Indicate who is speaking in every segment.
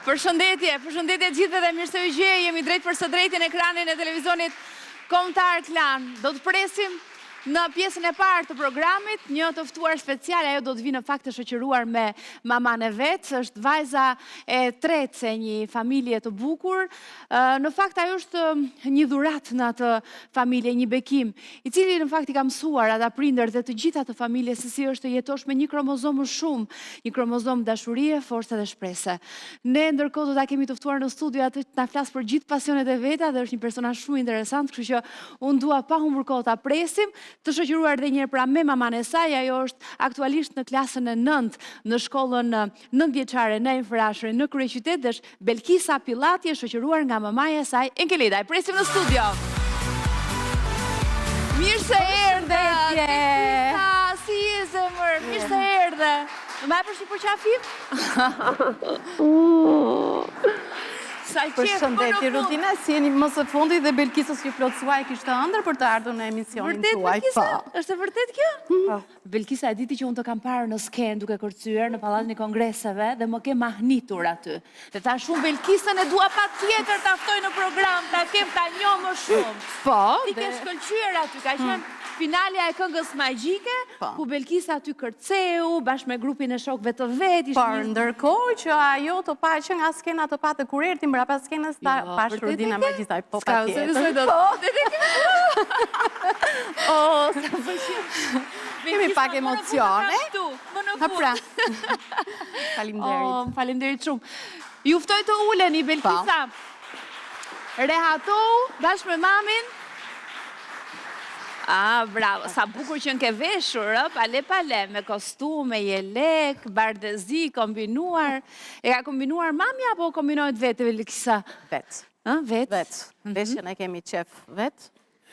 Speaker 1: Përshëndetje gjithëve dhe mirë se u gjej, jemi drejt për së drejtin ekranin e televizionit Kombëtar Klan. Do të presim në pjesën e parë të programit, një të ftuar special, ajo do të vinë në fakt të shoqëruar me maman e vet, është vajza e tretë e një familje të bukur. Në fakt ajo është një dhuratë në atë familje, një bekim, i cili në fakt i ka mësuar ata prindër dhe të gjitha të familjes se si është të jetosh me një kromozom më shumë, një kromozom dashurie, force dhe shprese. Ne ndërkohë do ta kemi të ftuar në studio atë të na flas për gjithë pasionet e veta dhe është një personazh shumë interesant, kështu që unë dua pa humbur kohë ta presim, të shoqëruar dhe njëherë pra me maman e saj. Ajo është aktualisht në klasën e 9 në shkollën 9 vjeçare në Infrashëri në kryeqytet dhe është Belkisa Pillati, e shoqëruar nga mamaja e saj Enkelida. E presim në studio. Mirë se erdhe. Si je zemër? Mirë se erdhe. Më bësh një përqafim?
Speaker 2: Përshëndetje Rutina, si jeni më së fundi dhe Belkisës që plotësuaj kishte ëndër për të ardhur në emisionin tuaj.
Speaker 1: Vërtet, Belkisa? Është e vërtet kjo? Belkisa, e diti që unë të kam parë në skenë duke kërcyer në Pallatin e Kongreseve dhe më ke mahnitur aty. Dhe ta shumë Belkisën e dua patjetër ta ftoj në program, ta kem ta njoh më shumë.
Speaker 2: Po,
Speaker 1: ti ke shkëlqyer aty, ka qenë finalja e këngës magjike, ku Belkisa aty kërceu bashkë me grupin e shokëve të vet.
Speaker 2: Por ndërkohë që ajo të pa që nga skena të pa të kur erdhi mbrapa skenës ta pash Rudina Magjisaj, po patjetër.
Speaker 1: Oh, sa pëlqen.
Speaker 2: Kemi pak emocione. Ha pra. Faleminderit.
Speaker 1: Faleminderit shumë. Ju ftoj të uleni Belkisa. Rehatohu bashkë me mamin. Bravo, sa bukur që në ke veshur, pale, me kostume, jelek, bardezi, kombinuar. E ka kombinuar mami apo kombinojët vete, Belkisa?
Speaker 2: Vet. Veshjen e kemi qef vet.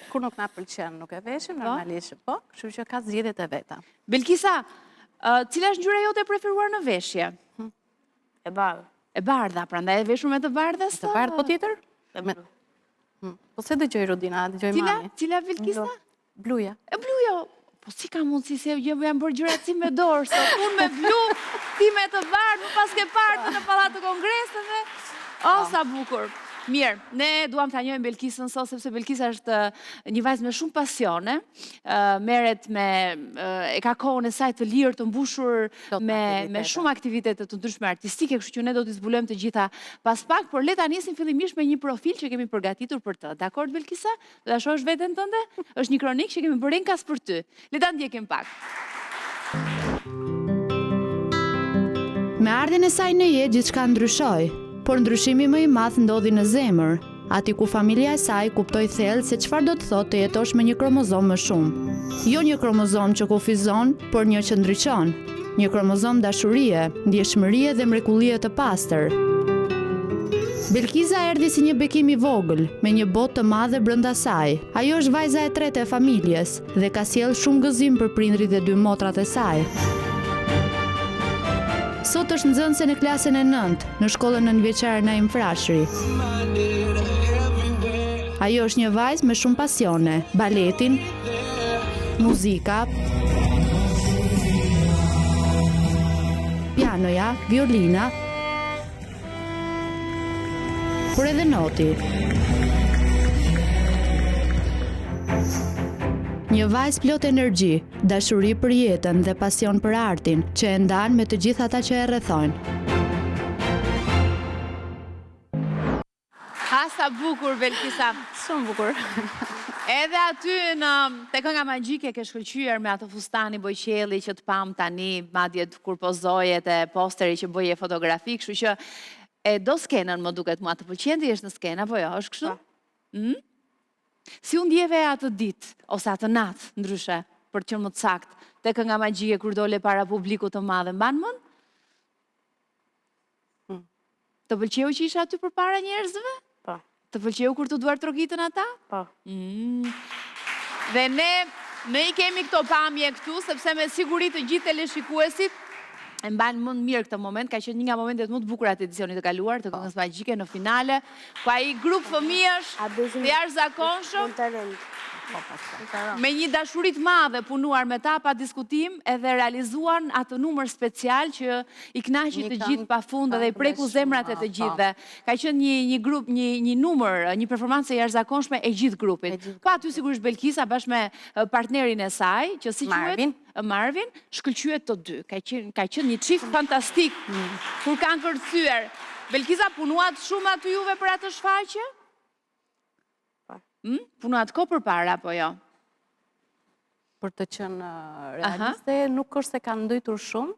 Speaker 2: Kur nuk na pëlqen, nuk e veshim, normalisht po, kështu që ka zgjedhjet e veta.
Speaker 1: Belkisa, cila është ngjyra jote e preferuar në veshje?
Speaker 3: E bardha.
Speaker 1: E bardha, prandaj e veshur me të bardhës?
Speaker 2: Të bardhë po tjetër? Po se dëgjoj Rudina, dëgjoj mami.
Speaker 1: Cila Belkisa?
Speaker 2: Bluja.
Speaker 1: E bluja, po si ka mundësi se jam bërë gjyrat si me dorë, se unë me blu, ti me të bardhë, më pas ke partë në Pallat të Kongreseve. Sa bukur. Mirë, ne duam të njohim Belkisën sot, sepse Belkisa është një vajzë me shumë pasione, merret me, e ka kohën e saj të lirë, të mbushur me shumë aktivitete të ndryshme artistike, kështu që ne do t'i zbulojmë të gjitha pas pak, por le ta nisim fillimisht me një profil që kemi përgatitur për të. Dakord Belkisa? Do ta shohësh veten tënde? Është një kronik që kemi bërë enkas për ty. Le ta ndjekim pak.
Speaker 4: Me ardhin e saj në jetë gjithçka ndryshoi. Por ndryshimi më i madh ndodhi në zemër, aty ku familja e saj kuptoi thellë se çfarë do të thotë të jetosh me një kromozom më shumë. Jo një kromozom që kufizon, por një që ndriçon. Një kromozom dashurie, ndjeshmërie dhe mrekullie të pastër. Belkisa erdhi si një bekim i vogël, me një botë të madhe brenda saj. Ajo është vajza e tretë e familjes dhe ka sjellë shumë gëzim për prindrit dhe dy motrat e saj. Sot është nxënëse në klasën e 9, në shkollën 9 vjeçare në Infrashëri. Ajo është një vajzë me shumë pasione, baletin, muzika, pianoja, violina, por edhe noti. Një vajzë plot energji, dashuri për jetën dhe pasion për artin, që e ndan me të gjithë ata që e rrethojnë.
Speaker 1: Sa bukur Belkisa.
Speaker 2: Shumë bukur.
Speaker 1: Edhe aty te kënga magjike ke shkëlqyer me atë fustani bojqelli që të pam tani, madje kur pozoje te posteri që bëje fotografi, kështu që e do skenën më duket mua, të pëlqen ti jesh në skenë apo jo, është kështu? Si u ndjeve atë ditë, ose atë natë, ndryshe, për të qenë më të saktë, te kënga magjike kur dole para publikut të madh, mban mend? Të pëlqeu që isha aty përpara njerëzve?
Speaker 3: Po.
Speaker 1: Të pëlqeu kur të duar trokitën ata?
Speaker 3: Po.
Speaker 1: Dhe ne i kemi këto pamje këtu, sepse me siguri të gjithë teleshikuesit e mban më mirë këtë moment, ka qenë një nga momentet më të bukura të edicionit të kaluar, të Këngës Magjike në finale, ku ai grup fëmijësh të jashtëzakonshëm, me një dashuri të madhe punuar me ta pa diskutim, edhe realizuan atë numër special që i kënaqi të gjithë pafund dhe i preku zemrat e të gjithëve. Ka qenë një grup, një numër, një performancë e jashtëzakonshme e gjithë grupit. Po aty sigurisht Belkisa bashkë me partnerin e saj, që si quhet Marvin, shkëlqyet të dy. Ka qenë një çift fantastik kur kanë kërcyer. Belkisa, punuat shumë aty juve për atë shfaqje? Punuat ko për para, po jo?
Speaker 2: Për të qenë realiste, nuk është se kanë ndojtur shumë,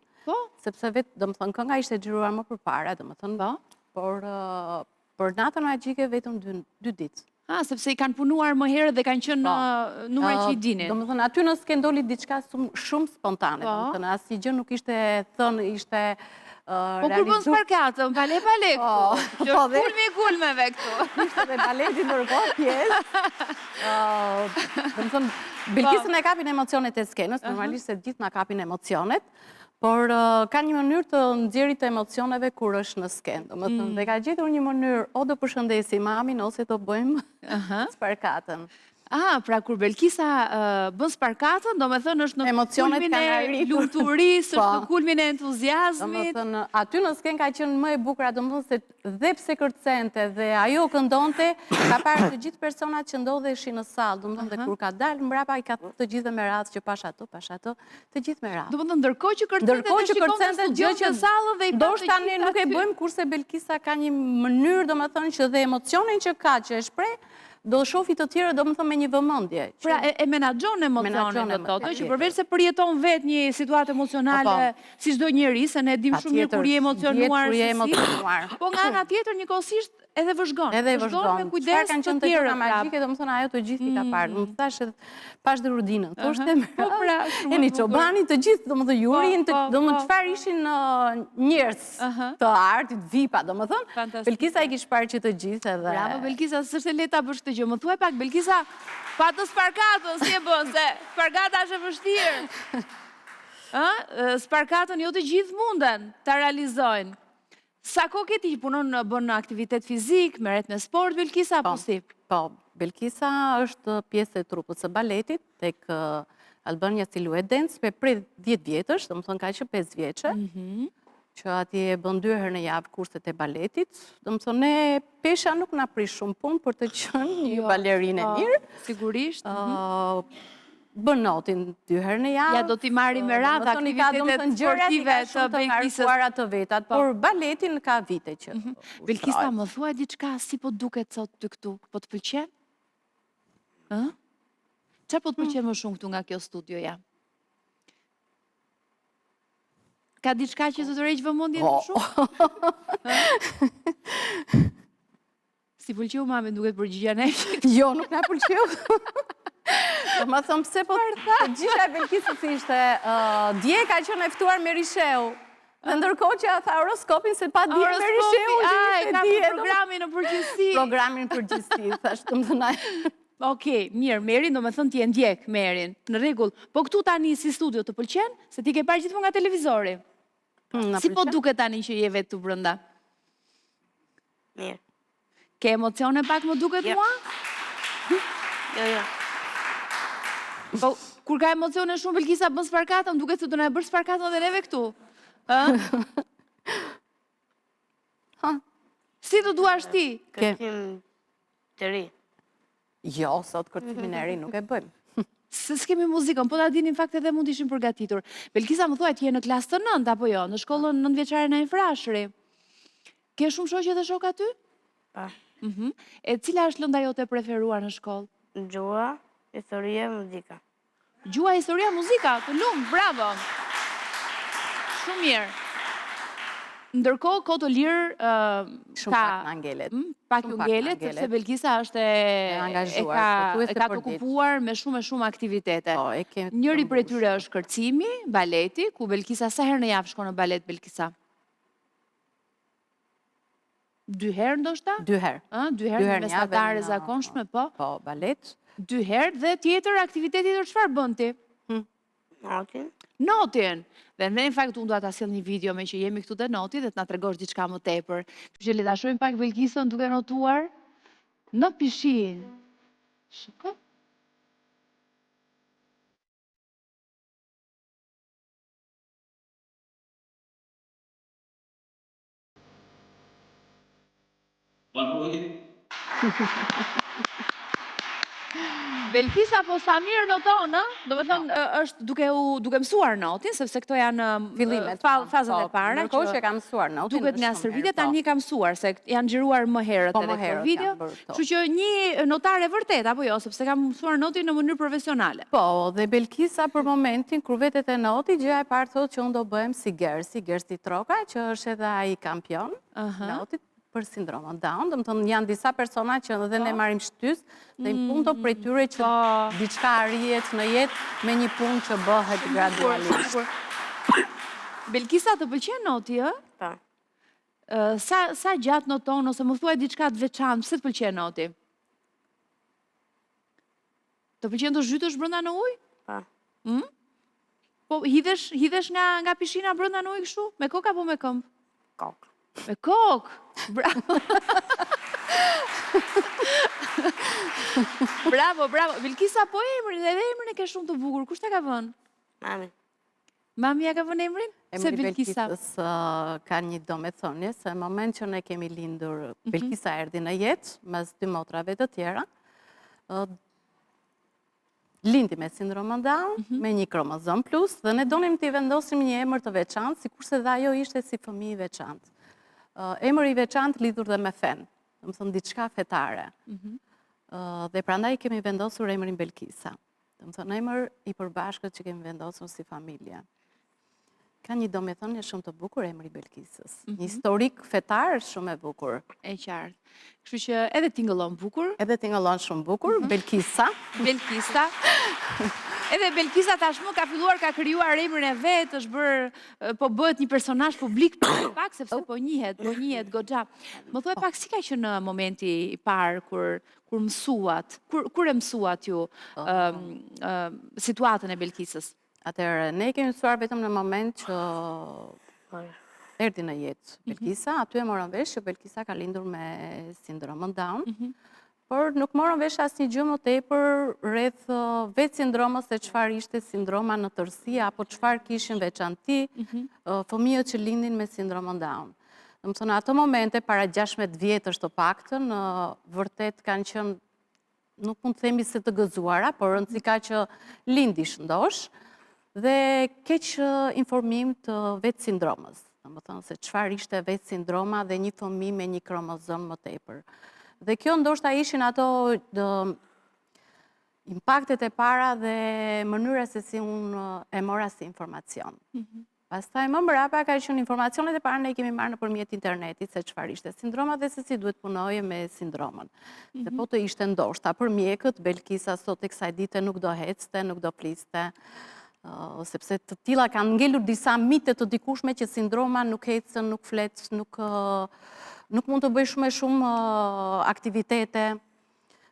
Speaker 2: sepse vetë, do më thënë, kënga ishte xhiruar më për para, do më thënë, por për natën magjike vetëm 2 ditë.
Speaker 1: Sepse i kanë punuar më herë dhe kanë qenë numre që i dinin.
Speaker 2: Do më thënë, aty nësë ke ndolli diçka shumë spontane, do më thënë, asë gjë nuk ishte thënë, ishte
Speaker 1: po kur bën sparkatën, pale, që kulmeve këtu.
Speaker 2: Ishte dhe baleti ndërkohë pjesë. Do më thënë, Belkisën e kapin emocionet e skenës, normalisht se gjithë nga kapin emocionet, por ka një mënyrë të nxjerrit të emocioneve kur është në skenë. Do më thënë, dhe ka gjetur një mënyrë, o do përshëndesi mamin, ose do bëjmë sparkatën.
Speaker 1: Pra kur Belkisa bën sparkatën, do me thënë është në kulmin e lumturisë, është në kulmin e entuziazmit.
Speaker 2: Do me thënë, aty në skenë ka qenë më e bukura, do më thënë se dhe pse kërcente dhe ajo këndonte, ka parë të gjithë personat që ndodheshin në sallë, do më thënë, dhe kur ka dalë mbrapa, i ka të gjithë me radhë që pash ato, të gjithë me radhë.
Speaker 1: Do më thënë, ndërkohë që kërcente gjë që sallën dhe i
Speaker 2: do shta ne nuk e bëjmë, kurse Belkisa ka një mënyrë, do më thënë, që dhe emocionin që ka, që e shprej, do shofi të tjere, do më thëmë me një vëmendje.
Speaker 1: Pra, e menaxhon emocionin të thotë, që përveç se përjeton vetë një situatë emocionale si çdo njeri, se ne dim shumë mirë kur je emocionuar, po nga ana tjetër njëkohësisht edhe vëzhgon.
Speaker 2: Edhe vëzhgon.
Speaker 1: Me kujdes të tjerë.
Speaker 2: Magjike, do më thënë, ajo të gjithë i ka parë. Më thashë, pash dhe Rudinën. Thoshte me
Speaker 1: Eni
Speaker 2: Çobani, të gjithë, do më thënë, Jurin, do më çfarë ishin njerëz të artit, vipa, do më thënë. Belkisa i kish parë që të gjithë edhe.
Speaker 1: Bravo, Belkisa, s'është e lehta bësh këtë gjë. Më thuaj pak, Belkisa, pa të sparkatën, si e bën, se sparkata është e vështirë. Sparkatën jo të gjithë munden ta realizojnë. Sa ko këti që punon bën aktivitet fizik, merret me sport, Belkisa, apo si?
Speaker 2: Po, Belkisa është pjesë e trupët së baletit, tek Albania Silhouette Dance, për 10 vjetësh, do më thënë ka që 5 vjeqe, që ati e bën 2 herë në javë kurset e baletit. Do më thënë, ne pesha nuk na prish shumë punë për të qenë një balerinë e mirë.
Speaker 1: Sigurisht.
Speaker 2: Bën notin 2 herë në javë.
Speaker 1: Ja, do t'i marri me radhë aktivitetet sportive të Belkisës.
Speaker 2: Të vetat, por baletin ka vite që.
Speaker 1: Belkisa, më thua diçka si po duket sot të këtu? Po të pëlqen? Qa po të pëlqen më shumë këtu nga kjo studioja? Ka diçka që të rejqë vëmendjen më shumë? Si pëlqeu mami duket përgjigja ne?
Speaker 2: Jo, nuk na pëlqeu. Do më thëmë pse po të gjitha e Belkisës ishte, dje ka qenë eftuar me Risheu. Dhe ndërkohë që a tha horoskopin se pa dje me Risheu,
Speaker 1: ka programin në përgjithësi.
Speaker 2: Programin në përgjithësi, thashtë të më thënaj.
Speaker 1: Okej, mirë, Merin, do me thënë ti e ndjek, Merin, në rregull. Po këtu tani si studio të pëlqen, se ti ke parë gjithmonë nga televizori. Si po duket tani që je vetë të brënda?
Speaker 3: Mirë.
Speaker 1: Ke emocione pak më duket mua?
Speaker 3: Jo.
Speaker 1: Po, kur ka emocione shumë, Belkisa bën sparkatën, duket se do na e bërë sparkatën dhe neve këtu. Si të duash ti?
Speaker 3: Kërcim të ri.
Speaker 2: Jo, sot kërcimin e ri nuk e bëjmë.
Speaker 1: Se s'kemi muzikën, po ta dini në fakt edhe mund ishim përgatitur. Belkisa më thuaj, ti je në klasë të 9, apo jo? Në shkollën 9 vjeçare në Infrashëri. Ke shumë shoqe dhe shok aty?
Speaker 3: Pa.
Speaker 1: E cila është lënda jote e preferuar në shkollë?
Speaker 3: Gjua, historia, muzika.
Speaker 1: Gjua, historia, muzika, të lumë, bravo. Shumë mirë. Ndërkohë, kohë të lirë
Speaker 2: Shumë pak në angelet.
Speaker 1: Pak ju ngelet, sepse Belkisa është e ka të okupuar me shumë aktivitete. Njëri për e tyre është kërcimi, baleti, ku Belkisa sa herë në javë shko në balet, Belkisa? 2 herë ndoshta?
Speaker 2: 2 herë.
Speaker 1: 2 herë në mesatare zakonshme, po?
Speaker 2: Po, balet.
Speaker 1: 2 herë dhe tjetër, aktiviteti tjetër çfarë bën ti?
Speaker 3: Notin.
Speaker 1: Notin. Dhe në fakt unë do ta sjell një video me që jemi këtu te Noti dhe të na tregosh diçka më tepër. Kështu që le ta shohim pak Belkisën duke notuar në pishinë. Shikoj. Belkisa po sa mirë noton, ë? Do të thonë është duke mësuar notin, sepse këto janë
Speaker 2: Fillimet,
Speaker 1: fazat e para.
Speaker 2: Ndërkohë që ka mësuar notin.
Speaker 1: Duket nga stërvitja tani ka mësuar se janë xhiruar më herët edhe këto video. Kështu që një notare vërtet apo jo, sepse ka mësuar notin në mënyrë profesionale.
Speaker 2: Po, dhe Belkisa për momentin kur vetet e noti, gjëja e parë thotë që unë do bëhem si Gersi Troka, që është edhe ai kampion notit për sindromën Down. Do të thonë janë disa persona që edhe ne marrim shtys dhe në punto prej tyre që diçka arrihet në jetë me një punë që bëhet gradualisht.
Speaker 1: Belkisa, të pëlqen noti, ë?
Speaker 3: Po.
Speaker 1: Sa gjatë noton ose më thuaj diçka të veçantë, pse të pëlqen noti? Të pëlqen të zhytesh brenda në ujë?
Speaker 3: Po.
Speaker 1: Po hidhesh nga pishina brenda në ujë kështu? Me kokë apo me këmbë?
Speaker 3: Kokë.
Speaker 1: Me kokë. Bravo. Bravo. Belkisa, po emrin e ke shumë të bukur. Kush ta ka vënë?
Speaker 3: Mami.
Speaker 1: Mami ja ka vënë emrin? Se
Speaker 2: Emri
Speaker 1: Belkisa.
Speaker 2: Belkisës ka një domethënie se në moment që ne kemi lindur, Belkisa erdhi në jetë mes dy motrave të tjera. Lindi me sindromën Down, me një kromozom plus, dhe ne donim t'i vendosim një emër të veçantë, sikurse dhe ajo ishte si fëmijë i veçantë. Emër i veçantë lidhur dhe me fen, do të thonë diçka fetare. Dhe prandaj kemi vendosur emrin Belkisa. Do të thonë emër i përbashkët që kemi vendosur si familje. Ka një domethënie shumë të bukur emri Belkisës. Një historik fetar shumë e bukur.
Speaker 1: E qartë. Kështu që edhe tingëllon bukur.
Speaker 2: Edhe tingëllon shumë bukur, Belkisa.
Speaker 1: Belkisa. Edhe Belkisa tashmë ka filluar, ka krijuar emrin e vet, është po bëhet një personazh publik pak sepse po njihet goxha. Më thuaj pak si ka qenë në momenti i parë kur mësuat, kur e mësuat ju situatën e Belkisës?
Speaker 2: Atëherë, ne kemi mësuar vetëm në moment që erdhi në jetë Belkisa, aty e morën vesh që Belkisa ka lindur me sindromën Down, por nuk morën vesh asnjë gjë më tepër rreth vetë sindromës se çfarë ishte sindroma në tërësi apo çfarë kishin veçanti fëmijët që lindin me sindromën Down. Do të thonë ato momente para 16 vjetësh të paktën, vërtet kanë qenë, nuk mund të themi se të gëzuara, por rëndësi ka që lindi shëndosh dhe keq informim të vetë sindromës. Do të thonë se çfarë ishte vetë sindroma dhe një fëmijë me një kromozom më tepër. Dhe kjo ndoshta ishin ato impaktet e para dhe mënyra se si unë e mora si informacion. Pastaj më mbrapa ka qenë informacionet e para ne kemi marrë nëpërmjet internetit se çfarë ishte sindroma dhe se si duhet punoje me sindromën. Se po të ishte ndoshta për mjekët, Belkisa sot e kësaj dite nuk do hecte, nuk do fliste, sepse të tilla kanë ngelur disa mite të dikushme që sindroma nuk hecën, nuk flet, nuk mund të bëj shumë aktivitete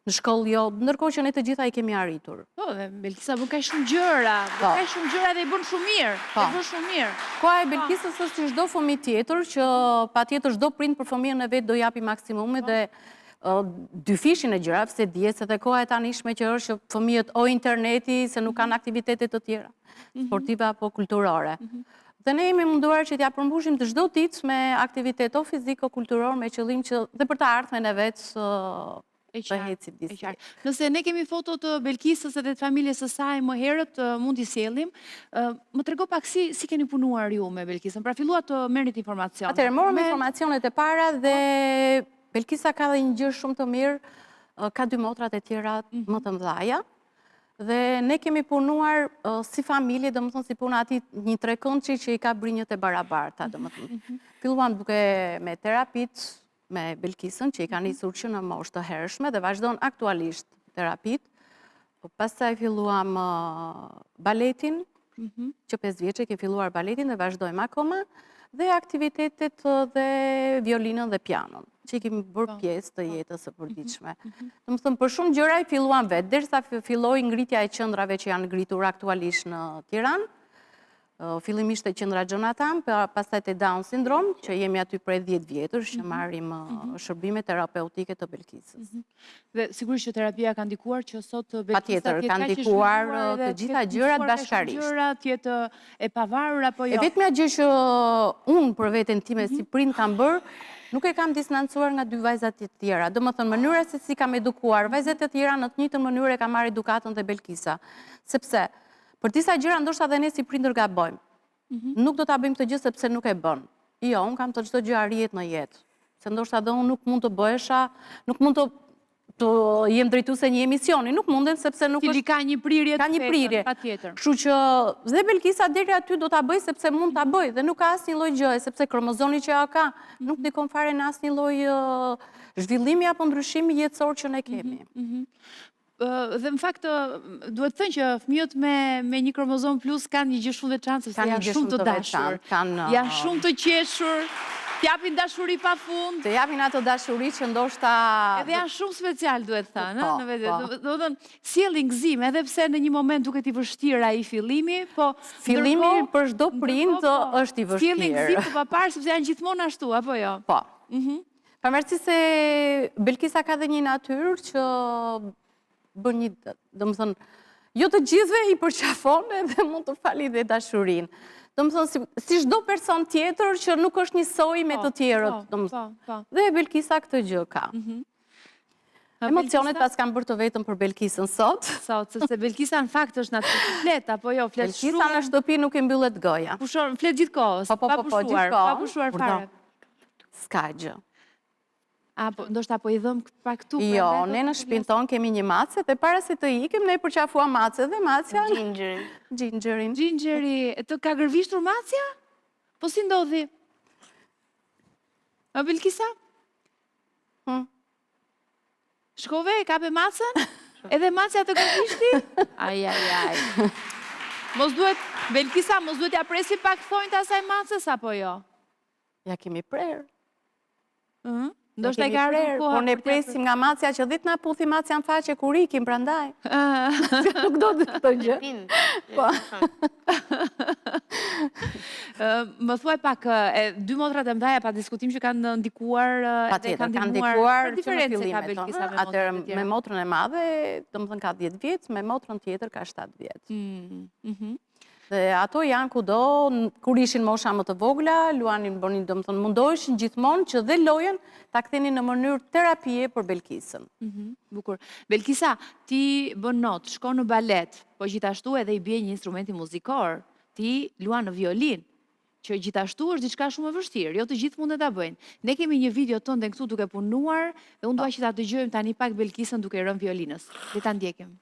Speaker 2: në shkollë, jo, ndërkohë që ne të gjitha i kemi arritur.
Speaker 1: Po, dhe Belkisa bën kaq shumë gjëra, dhe i bën shumë mirë.
Speaker 2: Koha e Belkisës është si çdo fëmijë tjetër që patjetër çdo prind për fëmijën e vet do japi maksimumin dhe dyfishin e gjëra, se dihet se dhe koha e tanishme që është që fëmijët o interneti se nuk kanë aktivitete të tjera, sportive apo kulturore. Dhe ne jemi munduar që t'ja përmbushim të çdo ditë me aktivitet o fizik o kulturor me qëllim që dhe për të ardhmen e vet të hecim disi.
Speaker 1: Nëse ne kemi foto të Belkisës edhe të familjes së saj më herët, mund t'i sjellim. Më trego pak si keni punuar ju me Belkisën, pra filluat të merrit informacion.
Speaker 2: Atëherë, morëm informacionet e para dhe Belkisa ka dhe një gjë shumë të mirë, ka dy motrat e tjera më të mëdhaja, dhe ne kemi punuar si familje, do më thonë si puna ati një trekëndçi që i ka brinjët e barabarta, do më thonë. Filluan duke me terapit, me Belkisën, që i ka nisur që në moshë të hershme dhe vazhdon aktualisht terapit. Pastaj filluam baletin, që 5 vjeçë ke filluar baletin dhe vazhdojmë akoma. dhe aktivitetet dhe violinën dhe pianon, që i kemi bërë pjesë të jetës së përditshme. Do të thënë, për shumë gjëra i filluan vetë, derisa filloi ngritja e qendrave që janë ngritur aktualisht në Tiranë. Fillimisht e qendra Jonathan, pastaj te Down syndrom, që jemi aty prej 10 vjetësh që marrim shërbime terapeutike të Belkisës.
Speaker 1: Dhe sigurisht që terapia ka ndikuar që sot Belkisa
Speaker 2: Patjetër, ka ndikuar të gjitha gjërat bashkarisht.
Speaker 1: Gjërat jetë e pavarur apo jo?
Speaker 2: E vetmja gjë që unë për veten time si prind kam bërë, nuk e kam distancuar nga dy vajzat e tjera. Domethënë, mënyra se si kam edukuar vajzat e tjera në të njëjtën mënyrë e kam marrë edukatën te Belkisa. Sepse për disa gjëra ndoshta dhe ne si prindër gabojmë. Nuk do ta bëjmë këtë gjë sepse nuk e bën. Jo, unë kam të çdo gjë arrihet në jetë. Se ndoshta dhe unë nuk mund të bëhesha, nuk mund të jem drejtuese një emisioni, nuk munden sepse nuk
Speaker 1: është ka një prirje
Speaker 2: ka një prirje.
Speaker 1: Patjetër.
Speaker 2: Kështu që dhe Belkisa deri aty do ta bëj sepse mund ta bëj dhe nuk ka asnjë lloj gjëje sepse kromozoni që ajo ka nuk dikon fare në asnjë lloj zhvillimi apo ndryshimi jetësor që ne kemi.
Speaker 1: Dhe në fakt duhet thënë që fëmijët me një kromozom plus kanë një gjë shumë veçantë, sepse janë shumë të dashur. Janë shumë të qeshur, t'japin dashuri pafund.
Speaker 2: Të japin ato dashuri që ndoshta
Speaker 1: edhe janë shumë special, duhet thënë, në vetë. Do të thënë, sjellin gëzim, edhe pse në një moment duket i vështirë ai fillimi, po
Speaker 2: fillimi për çdo prind është i vështirë.
Speaker 1: Sjellin gëzim të paparë sepse janë gjithmonë ashtu, apo jo?
Speaker 2: Po. Pavarësisht se Belkisa ka dhe një natyrë që bën një, domethënë, jo të gjithëve i përqafon edhe mund të fali dhe dashurinë. Domethënë, si çdo person tjetër që nuk është njësoj me të tjerët, domethënë. Dhe Belkisa këtë gjë ka. Emocionet pas kam bërë të vetëm për Belkisën sot.
Speaker 1: Sepse Belkisa në fakt është natyrë të flet, apo jo, flet shumë.
Speaker 2: Belkisa në shtëpi nuk i mbyllet goja.
Speaker 1: Pushon, flet gjithkohës, pa pushuar fare.
Speaker 2: S'ka gjë.
Speaker 1: Ndoshta po i dhëm pak këtu.
Speaker 2: Jo, ne në shtëpinë tonë kemi një mace dhe para se të ikim ne përqafua mace dhe macja Gingerin.
Speaker 1: Gingeri, të ka gërvishtur macja? Po si ndodhi? A Belkisa? Shkove, e kape macën? Edhe macja të gërvishti? Aj. Belkisa, mos duhet ja presi pak thonjë të asaj macës, apo jo?
Speaker 2: Ja kemi prerë.
Speaker 1: Ndoshta e ka ardhur koha.
Speaker 2: Por ne presim nga macja që dhit na puthi macja në faqe kur ikim prandaj. Nuk do të këtë gjë. Po.
Speaker 1: Më thuaj pak, dy motrat e mëdha pa diskutim që kanë ndikuar
Speaker 2: edhe kanë ndikuar
Speaker 1: diferencë ka Belkisa me motrën e tjera.
Speaker 2: Me motrën e madhe, domethënë ka 10 vjet, me motrën tjetër ka 7 vjet. Dhe ato janë kudo, kur ishin mosha më të vogla, luanin, bënin, domethënë mundoheshin gjithmonë që dhe lojën ta kthenin në mënyrë terapie për Belkisën.
Speaker 1: Bukur. Belkisa, ti bën not, shkon në balet, po gjithashtu edhe i bie një instrumenti muzikor. Ti luan në violin, që gjithashtu është diçka shumë e vështirë, jo të gjithë mund të ta bëjnë. Ne kemi një video tënde këtu duke punuar dhe unë dua që ta dëgjojmë tani pak Belkisën duke rënë violinës. Le ta ndjekim.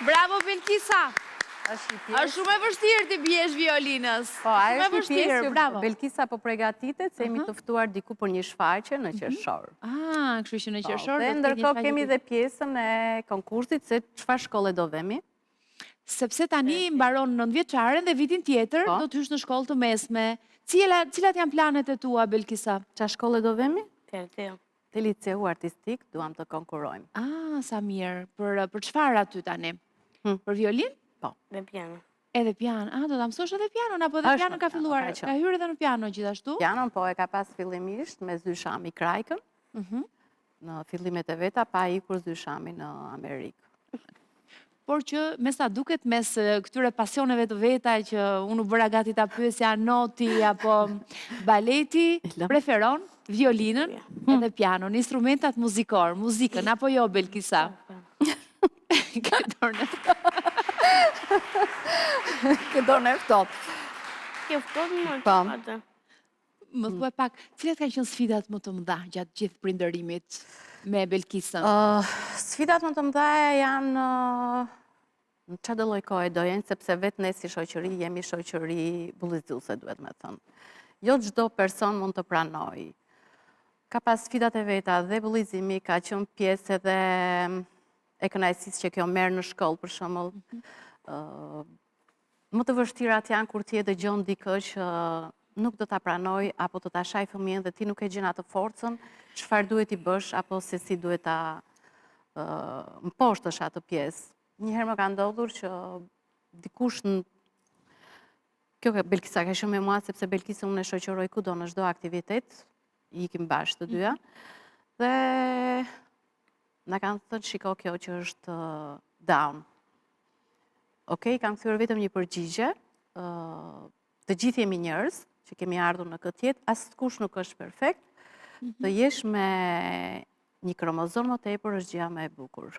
Speaker 1: Bravo, Belkisa! Është shumë e vështirë të bjesh violinës.
Speaker 2: Po, a është një pjesë që Belkisa po përgatitet, se jemi të ftuar diku për një shfaqje në qershor.
Speaker 1: Kështu që në qershor.
Speaker 2: Dhe ndërkohë kemi dhe pjesën e konkursit se çfarë shkolle do vemi.
Speaker 1: Sepse tani mbaron 9 vjeçaren dhe vitin tjetër do të hysh në shkollë të mesme. Cilat janë planet e tua, Belkisa?
Speaker 2: Çfarë shkolle do vemi?
Speaker 3: Te
Speaker 2: liceu artistik duam të konkurrojmë.
Speaker 1: Sa mirë. Për çfarë aty tani? Për violin?
Speaker 2: Po.
Speaker 3: Dhe piano.
Speaker 1: Edhe piano. Do ta mësosh edhe pianon, apo edhe piano ka filluar? Ka hyrë edhe në piano gjithashtu?
Speaker 2: Pianon, po, e ka pas fillimisht me Zyshami Krajkën. Në fillimet e veta, pa ikur Zyshami në Amerikë.
Speaker 1: por që me sa duket mes këtyre pasioneve të veta që unë u bëra gati ta pyesja noti apo baleti, preferon violinën edhe pianon, instrumentat muzikën, apo jo, Belkisa?
Speaker 2: Këto në eftot.
Speaker 3: Keftot më
Speaker 2: Po.
Speaker 3: atë.
Speaker 1: Më thuaj pak, cilat kanë qenë sfidat më të mëdha gjatë gjithë prindërimit me Belkisën?
Speaker 2: Sfidat më të mëdha janë në çdo lloj kohe do jenë, sepse vetë ne si shoqëri jemi shoqëri bullizuse, duhet me thënë. Jo çdo person mund të pranoj. Ka pas sfidat e veta dhe bullizimi ka qenë pjesë edhe e kënaqësisë që kjo merr në shkollë, për shembull. Më të vështirat janë kur ti e dëgjon dikë që nuk do ta pranoj apo do ta shaj fëmijën dhe ti nuk e gjen atë forcën, çfarë duhet i bësh apo se si duhet ta mposhtësh atë pjesë. Një herë më ka ndodhur që dikush kjo Belkisa ka shumë me mua sepse Belkisën unë e shoqëroj kudo në çdo aktivitet, i ikim bashkë të dyja. Dhe na kanë thënë shiko kjo që është down. Okej, kam kthyer vetëm një përgjigje. Të gjithë jemi njerëz që kemi ardhur në këtë jetë, askush nuk është perfekt. Të jesh me një kromozom më tepër është gjëja më e bukur.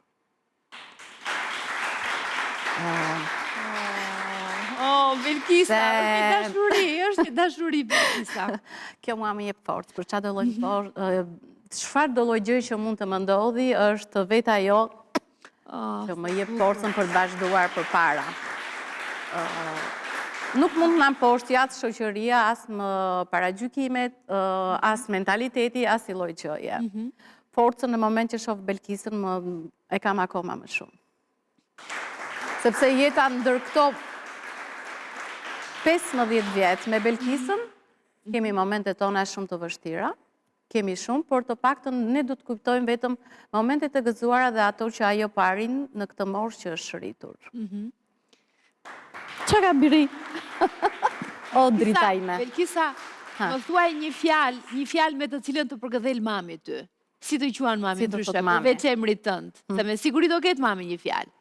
Speaker 1: Belkisa, është një dashuri, Belkisa.
Speaker 2: Kjo mua më jep forcë, për çfarë do lloj çfarë do lloj gjë që mund të më ndodhi është vetë ajo që më jep forcën për të vazhduar përpara. Nuk mund na mposhtë as shoqëria, as më paragjykimet, as mentaliteti, as i lloj gjëje. Forcën në moment që shoh Belkisën e kam akoma më shumë. Sepse jeta ndër këto 15 vjet me Belkisën, kemi momente tona shumë të vështira, kemi shumë, por të paktën ne do të kuptojmë vetëm momentet e gëzuara dhe ato që ajo parin në këtë moshë që është shëritur. Që ka biri? O, drita ime.
Speaker 1: Belkisa, më thuaj një fjalë me të cilën të përgëdhel mami ty. Si të quan mami ndryshe, përveç emrit tënd? Se me siguri do ketë mami një fjalë.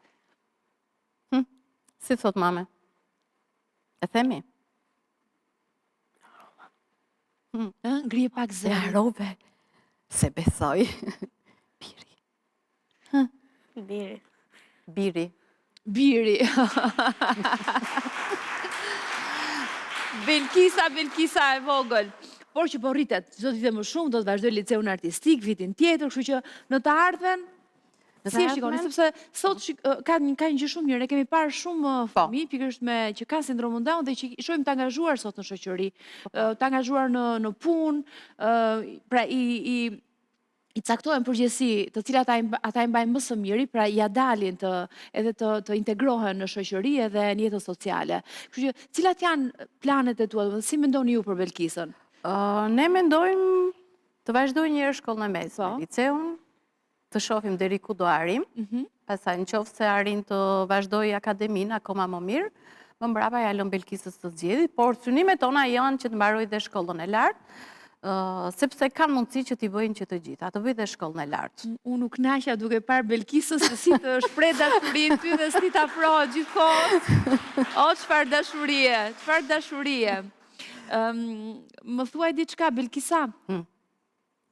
Speaker 2: Si thot mame? E themi?
Speaker 1: Ngrije pak
Speaker 2: E
Speaker 1: zërin.
Speaker 2: harove, se besoj. Biri.
Speaker 3: Biri.
Speaker 1: Biri. Belkisa e vogël. Por që po rritet, çdo ditë më shumë, do të vazhdoj liceun artistik, vitin tjetër, kështu që në të ardhmen, si e shikoni, sepse sot ka një gjë shumë mirë, ne kemi parë shumë fëmijë pikërisht që kanë sindromun Down dhe që shohim të angazhuar sot në shoqëri, të angazhuar në punë, pra i caktojnë përgjithësi të cilat ata i mbajnë më së miri, pra ja dalin edhe të integrohen në shoqëri edhe në jetën sociale. Kështu që cilat janë planet e tua, si mendoni ju për Belkisën?
Speaker 2: Ne mendojmë të vazhdojmë një herë shkollën e mesme, liceun, të shohim deri ku do arrim, pastaj nëse arrin të vazhdoj akademin akoma më mirë, më mbrapa ja lëm Belkisës të zgjedhë, por synimet tona janë që të mbaroj dhe shkollën e lartë, sepse kanë mundësi që t'i bëjnë që të gjitha, të bëjnë dhe shkollën e lartë.
Speaker 1: Unë nuk knaqja duke parë Belkisës se si të shpreh dashurinë ty dhe si ta afrohet gjithkohë. O, çfarë dashurie. Më thuaj diçka, Belkisa.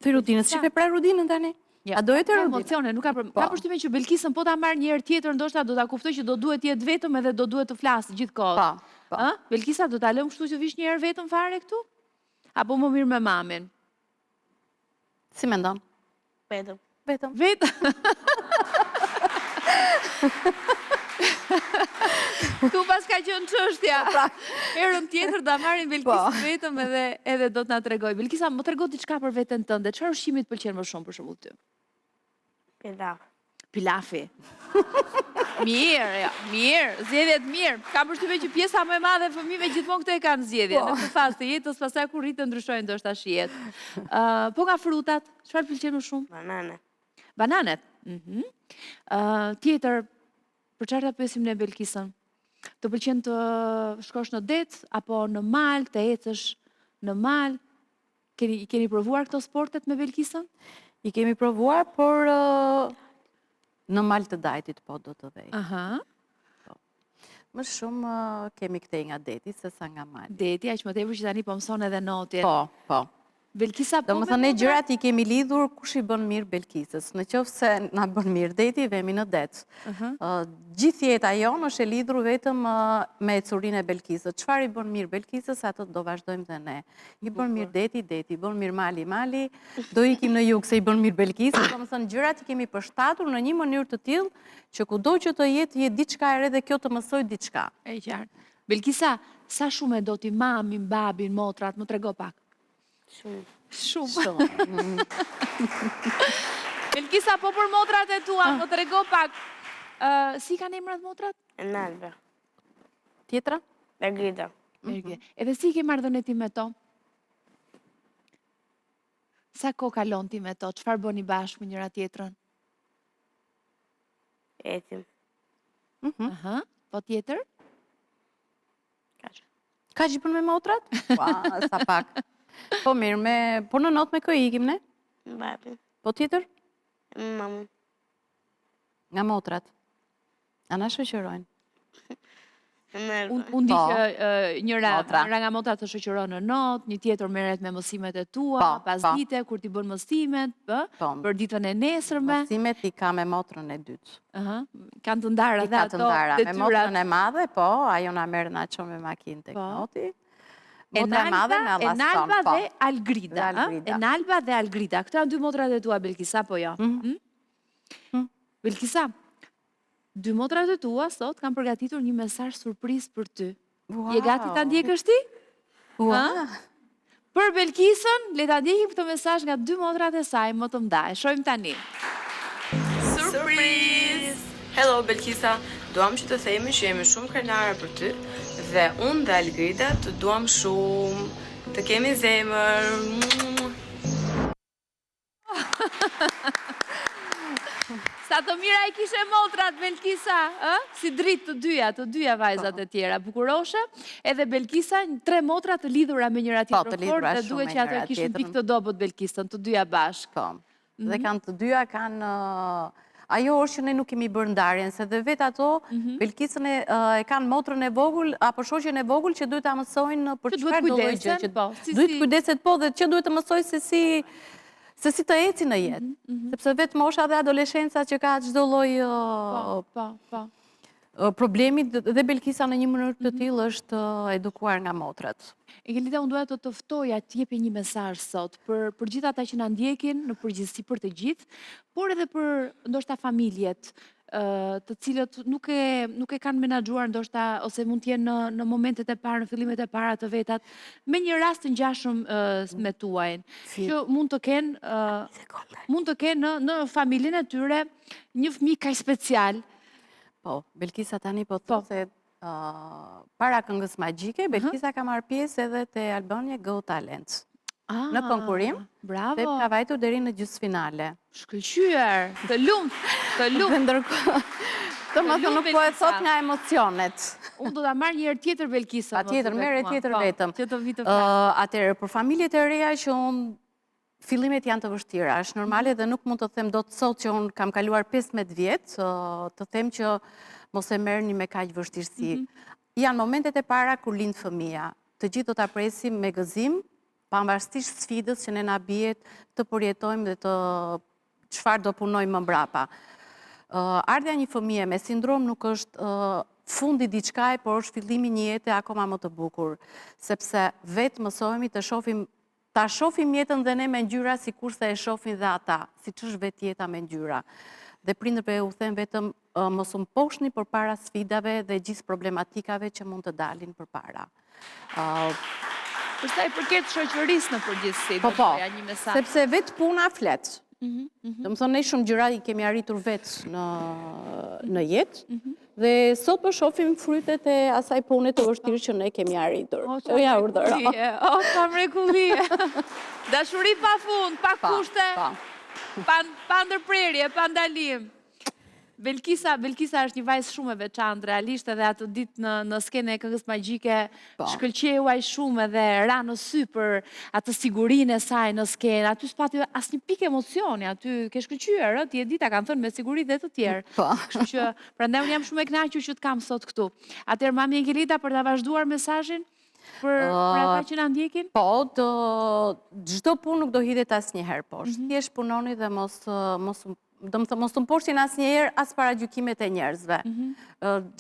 Speaker 2: Të rudinës, shipe pra rudinën tani? A do e të rudinën?
Speaker 1: Emocione, nuk ka përshtypjen që Belkisën po ta marrë një herë tjetër, ndoshta do ta kuptoj që do duhet jetë vetëm edhe do duhet të flasë gjithkohë. Belkisa, do ta lëm kështu që vish një herë vetëm fare këtu? Apo më mirë me mamin?
Speaker 2: Si mendon?
Speaker 3: Vetëm.
Speaker 1: Vetëm? Tu pas ka qenë çështja. Herën tjetër do marrin Belkisën vetëm edhe do të na tregoj. Belkisa, më trego diçka për veten tënde. Çfarë ushqimi të pëlqen më shumë për shembull ty? Pilafi. Mirë, zgjedhjet mirë. Kam përshtypjen që pjesa më e madhe e fëmijëve gjithmonë këtë e kanë zgjedhje. Në këtë fazë të jetës, pastaj kur rritet ndryshojnë ndoshta shihet. Po nga frutat, çfarë pëlqen më shumë? Bananet. Tjetër, për çfarë ta pyesim ne Belkisën? Të pëlqen të shkosh në det apo në mal, të ecësh në mal? Keni provuar këto sportet me Belkisën?
Speaker 2: I kemi provuar, por Në mal të dajtit, po do të vej.
Speaker 1: Aha.
Speaker 2: Më shumë kemi këtej nga deti, se sa nga mali.
Speaker 1: Deti, aq më tepër që tani po mëson edhe notjen.
Speaker 2: Po.
Speaker 1: Belkisa po
Speaker 2: Do më thënë, gjërat i kemi lidhur, kush i bën mirë Belkisës. Në qoftë se na bën mirë deti, vemi në det. Gjithë jeta jonë është e lidhur vetëm me ecurinë e Belkisës. Çfarë i bën mirë Belkisës, atë do vazhdojmë dhe ne. I bën mirë deti, i bën mirë mali, do ikim në jug se i bën mirë Belkisës. Do më thënë, gjërat i kemi përshtatur në një mënyrë të tillë që kudo që të jetë diçka e re dhe kjo të mësoj diçka.
Speaker 1: E qartë. Belkisa, sa shumë e do ti mamin, babin, motrat, më trego pak. Shumë. Belkisa, po për motrat e tua, më trego pak. Si kanë emrat motrat?
Speaker 3: Enalba.
Speaker 2: Tjetra?
Speaker 3: Ergrida.
Speaker 1: Edhe si ke marrëdhënie ti me to? Sa kohë kalon ti me to? Çfarë bëni bashkë me njëra tjetrën?
Speaker 3: Etim.
Speaker 1: Aha. Po tjetër?
Speaker 2: Ka që i bën me motrat? Sa pak. Po mirë, po në not me kë ikim ne?
Speaker 3: Babi.
Speaker 2: Po tjetër?
Speaker 3: Mamu.
Speaker 2: Nga motrat. A na shoqërojnë?
Speaker 1: Unë di që njëra nga motrat të shoqëron në not, një tjetër merret me mësimet e tua, pas dite, kur ti bën mësimet, për ditën e nesërme.
Speaker 2: Mësimet i ka me motrën e dytë.
Speaker 1: Kanë të ndarë dhe ato
Speaker 2: detyrat. Me motrën e madhe, po, ajo na merr na çon me makinë tek noti. Motra e madhe me Allaston.
Speaker 1: Enalba dhe Algrida. Enalba dhe Algrida. Këto janë dy motrat e tua, Belkisa, po jo? Belkisa, dy motrat e tua sot kanë përgatitur një mesazh surprizë për ty. Je gati ta ndjekësh ti? Për Belkisën, le ta ndjekim këtë mesazh nga dy motrat e saj më të mëdha. E shohim tani.
Speaker 5: Surprise! Hello Belkisa, duam që të themi që jemi shumë krenare për ty dhe unë dhe Algrida të duam shumë, të kemi zemër.
Speaker 1: Sa të mira i kishe motrat, Belkisa, si dritë të dyja vajzat e tjera, bukuroshe, edhe Belkisa, 3 motrat të lidhura me njëra tjetrën fort, dhe duhet që ato kishin pikë të dobët Belkisën, të dyja bashkë.
Speaker 2: Dhe kanë të dyja, kanë... Ajo është që ne nuk kemi bërë ndarjen, se dhe vetë ato, Belkisën e kanë motrën e vogull, apo shoqen e vogull që duhet të mësojnë për çfarë do lloj gjë. Duhet kujdeset po dhe që duhet të mësoj se si të eci në jetë. Sepse vetë mosha dhe adoleshenca që ka çdo lloj problemi dhe Belkisa në një mënyrë të tillë është edukuar nga motrat.
Speaker 1: Engelida, unë duhet të ftoja të jepi një mesazh sot për gjithë ata që na ndjekin, në përgjithësi për të gjithë, por edhe për ndoshta familjet, të cilët nuk e kanë menaxhuar ndoshta ose mund të jenë në momentet e para, në fillimet e para të vetat, me një rast të ngjashëm me tuajin, që mund të kenë në familjen e tyre një fëmijë kaq special.
Speaker 2: Po, Belkisa tani po thotë se para këngës magjike, Belkisa ka marrë pjesë edhe te Albania Got Talent. Në konkurim, dhe ka vajtur deri në gjysmëfinale.
Speaker 1: Shkëlqyer, të lumt.
Speaker 2: Dhe ndërkohë, të më thënë nuk po e thot nga emocionet.
Speaker 1: Unë do ta marr një herë tjetër Belkisa.
Speaker 2: Patjetër, merr tjetër vetëm.
Speaker 1: Që të vi të flas.
Speaker 2: Atëherë, për familjet e reja që unë fillimet janë të vështira, është normale dhe nuk mund të them dot sot që unë kam kaluar 15 vjet, të them që mos e merrni me kaq vështirësi. Janë momentet e para kur lind fëmia. Të gjithë do ta presim me gëzim, pavarësisht sfidës që ne na bie të përjetojmë dhe të çfarë do punojmë më mbrapa. Ardha një fëmie me sindrom nuk është fundi diçkaje, por është fillimi një jete akoma më të bukur, sepse vetë mësohemi ta shohim jetën dhe ne me ngjyra sikurse e shohin dhe ata, siç është vetë jeta me ngjyra. Dhe prindërve u them vetëm mos u mposhni përpara sfidave dhe gjithë problematikave që mund të dalin përpara.
Speaker 1: Për sa i përket shoqërisë në përgjithësi,
Speaker 2: po, sepse vetë puna flet. Do më thonë, ne shumë gjëra i kemi arritur vetë në jetë, dhe sot po shohim frytet e asaj pune të vështirë që ne kemi arritur. Ja urdhëro.
Speaker 1: Ka mrekulli. Dashuri pa fund, pa kushte, pa ndërprerje, pa ndalim. Belkisa është një vajzë shumë e veçantë, realisht edhe atë ditë në skenë e Këngës Magjike, shkëlqeu ai shumë edhe ra në sy për atë sigurinë e saj në skenë. Aty s'pati asnjë pikë emocioni, aty ke shkëlqyer, ti e di ta kanë thënë me siguri dhe të tjerë. Kështu që prandaj unë jam shumë e kënaqur që të kam sot këtu. Atëherë mami Engelita, për ta vazhduar mesazhin për ata që na ndjekin?
Speaker 2: Po, çdo punë nuk do hidhet asnjëherë poshtë. Thjesht punoni dhe mos të mposhtin asnjëherë as paragjykimet e njerëzve.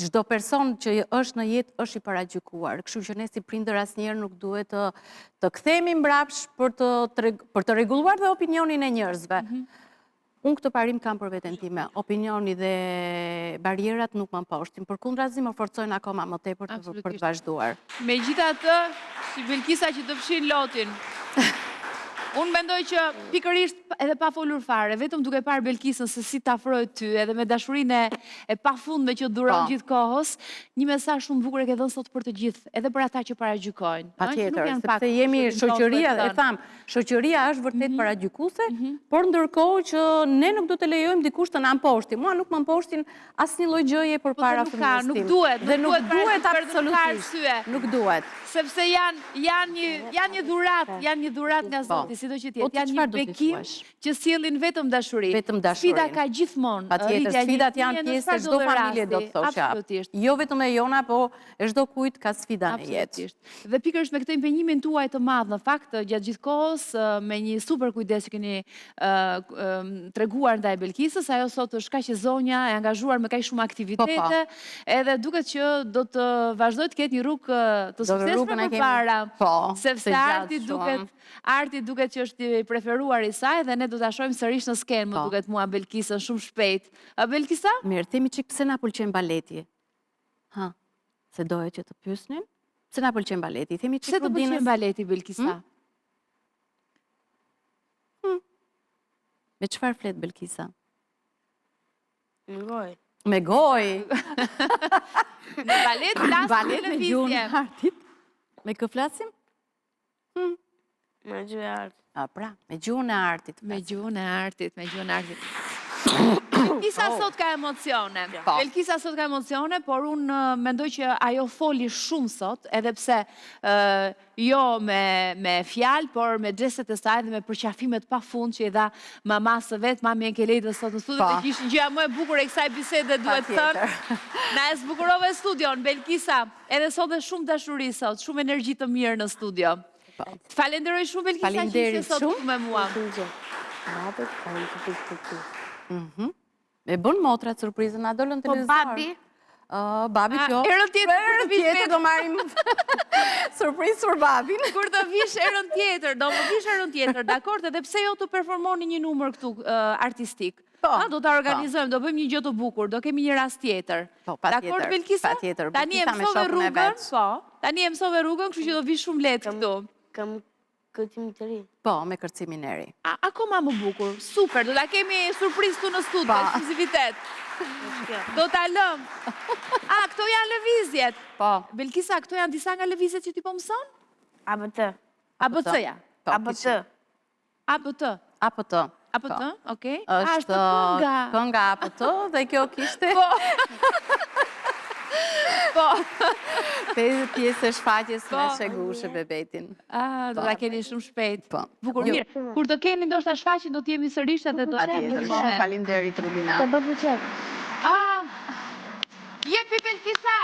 Speaker 2: Çdo person që është në jetë është i paragjykuar. Kështu që ne si prindër asnjëherë nuk duhet të kthehemi mbrapsht për të rregulluar dhe opinionin e njerëzve. Unë këtë parim kam për veten time. Opinioni dhe barierat nuk më mposhtin. Përkundrazi më forcojnë akoma më tepër për të vazhduar.
Speaker 1: Megjithatë, si Belkisa që të fshin lotin. Unë mendoj që pikërisht edhe pa folur fare, vetëm duke parë Belkisën se si t'afrohet ty, edhe me dashurinë e pafundme që duron gjithë kohës, një mesazh shumë bukur e ke dhënë sot për të gjithë, edhe për ata që paragjykojnë.
Speaker 2: Patjetër, sepse jemi shoqëria, e tham, shoqëria është vërtet paragjykuese, por ndërkohë që ne nuk do të lejojmë dikush të na mposhti. Mua nuk më mposhtin asnjë lloj gjëje përpara fëmijës tim.
Speaker 1: Nuk duhet,
Speaker 2: dhe nuk duhet absolutisht. Nuk duhet.
Speaker 1: Sepse janë një dhurat nga Zoti, sido që tjetë, janë një bekim që sjellin vetëm dashuri. Sfida ka gjithmonë.
Speaker 2: Patjetër, sfidat janë pjesë e çdo familje, do të thosha. Jo vetëm e jona, po e çdo kujt ka sfida në jetë.
Speaker 1: Dhe pikërisht me këtë impenjimin tuaj të madh, në fakt, gjatë gjithë kohës, me një super kujdes që keni treguar ndaj Belkisës, ajo sot është kaq e zonja, e angazhuar me kaq shumë aktivitete, edhe duket që do të vazhdoj të ketë një rrugë të suksesshme përpara. Sepse arti duket që është i preferuar i saj dhe ne do ta shohim sërish në skenë, më duket mua Belkisën shumë shpejt. A Belkisa?
Speaker 2: Mirë, themi çik pse na pëlqen baleti. Se doja që të pyesnin. Pse na pëlqen baleti? Themi çik
Speaker 1: pse të pëlqen baleti Belkisa?
Speaker 2: Me çfarë flet Belkisa?
Speaker 3: Me gojë.
Speaker 2: Me gojë.
Speaker 1: Në balet flasim në lëvizje.
Speaker 2: Me kë flasim?
Speaker 3: Me gjuhën e artit.
Speaker 2: Pra, me gjuhën e artit.
Speaker 1: Me gjuhën e artit, me gjuhën e artit. Belkisa sot ka emocione. Belkisa sot ka emocione, por unë mendoj që ajo foli shumë sot, edhe pse jo me fjalë, por me gjestet e saj dhe me përqafimet pa fund që i dha mamasë vetë, mami Engelita sot në studio, dhe kishin gjëja më e bukur e kësaj bisede duhet thënë. Na e zbukurove studion, Belkisa, edhe sot dhe shumë dashuri sot, shumë energji të mirë në studio. Falenderoj shumë Belkisa që ishe sot këtu me mua.
Speaker 2: Me bën motrat surprizën, a dolën televizor.
Speaker 1: Po babi?
Speaker 2: Babi kjo.
Speaker 1: Erën tjetër
Speaker 2: do marim surprizë për babin.
Speaker 1: Kur të vish erën tjetër, do më vish erën tjetër, dakord, edhe pse jo të performoni një numër këtu artistik. Do të organizojmë, do bëjmë një gjë të bukur, do kemi një rast tjetër. Dakord, Belkisa? Tani e mësove rrugën, tani e mësove rrugën, kështu që do vish shumë lehtë këtu.
Speaker 3: Kam kërcimin të ri.
Speaker 2: Po, me kërcimin e ri.
Speaker 1: Akoma më bukur, super, do ta kemi surprizë tu në studio, ekskluzivitet. Do ta lëm. Këto janë lëvizjet.
Speaker 2: Po.
Speaker 1: Belkisa, këto janë disa nga lëvizjet që ti po mëson?
Speaker 3: ABT.
Speaker 1: ABC-ja.
Speaker 3: ABT.
Speaker 1: ABT.
Speaker 2: APT.
Speaker 1: APT, okej.
Speaker 2: Është kënga APT dhe kjo kishte...
Speaker 1: Po.
Speaker 2: Pjesë e shfaqjes me shegushe bebetin.
Speaker 1: Do ta keni shumë shpejt.
Speaker 2: Po.
Speaker 1: Bukur, mirë. Kur të keni ndoshta shfaqjen do të jemi sërish edhe do të kemi.
Speaker 2: Faleminderit Rubina.
Speaker 3: Të bëj çek.
Speaker 1: Jepi Belkisa.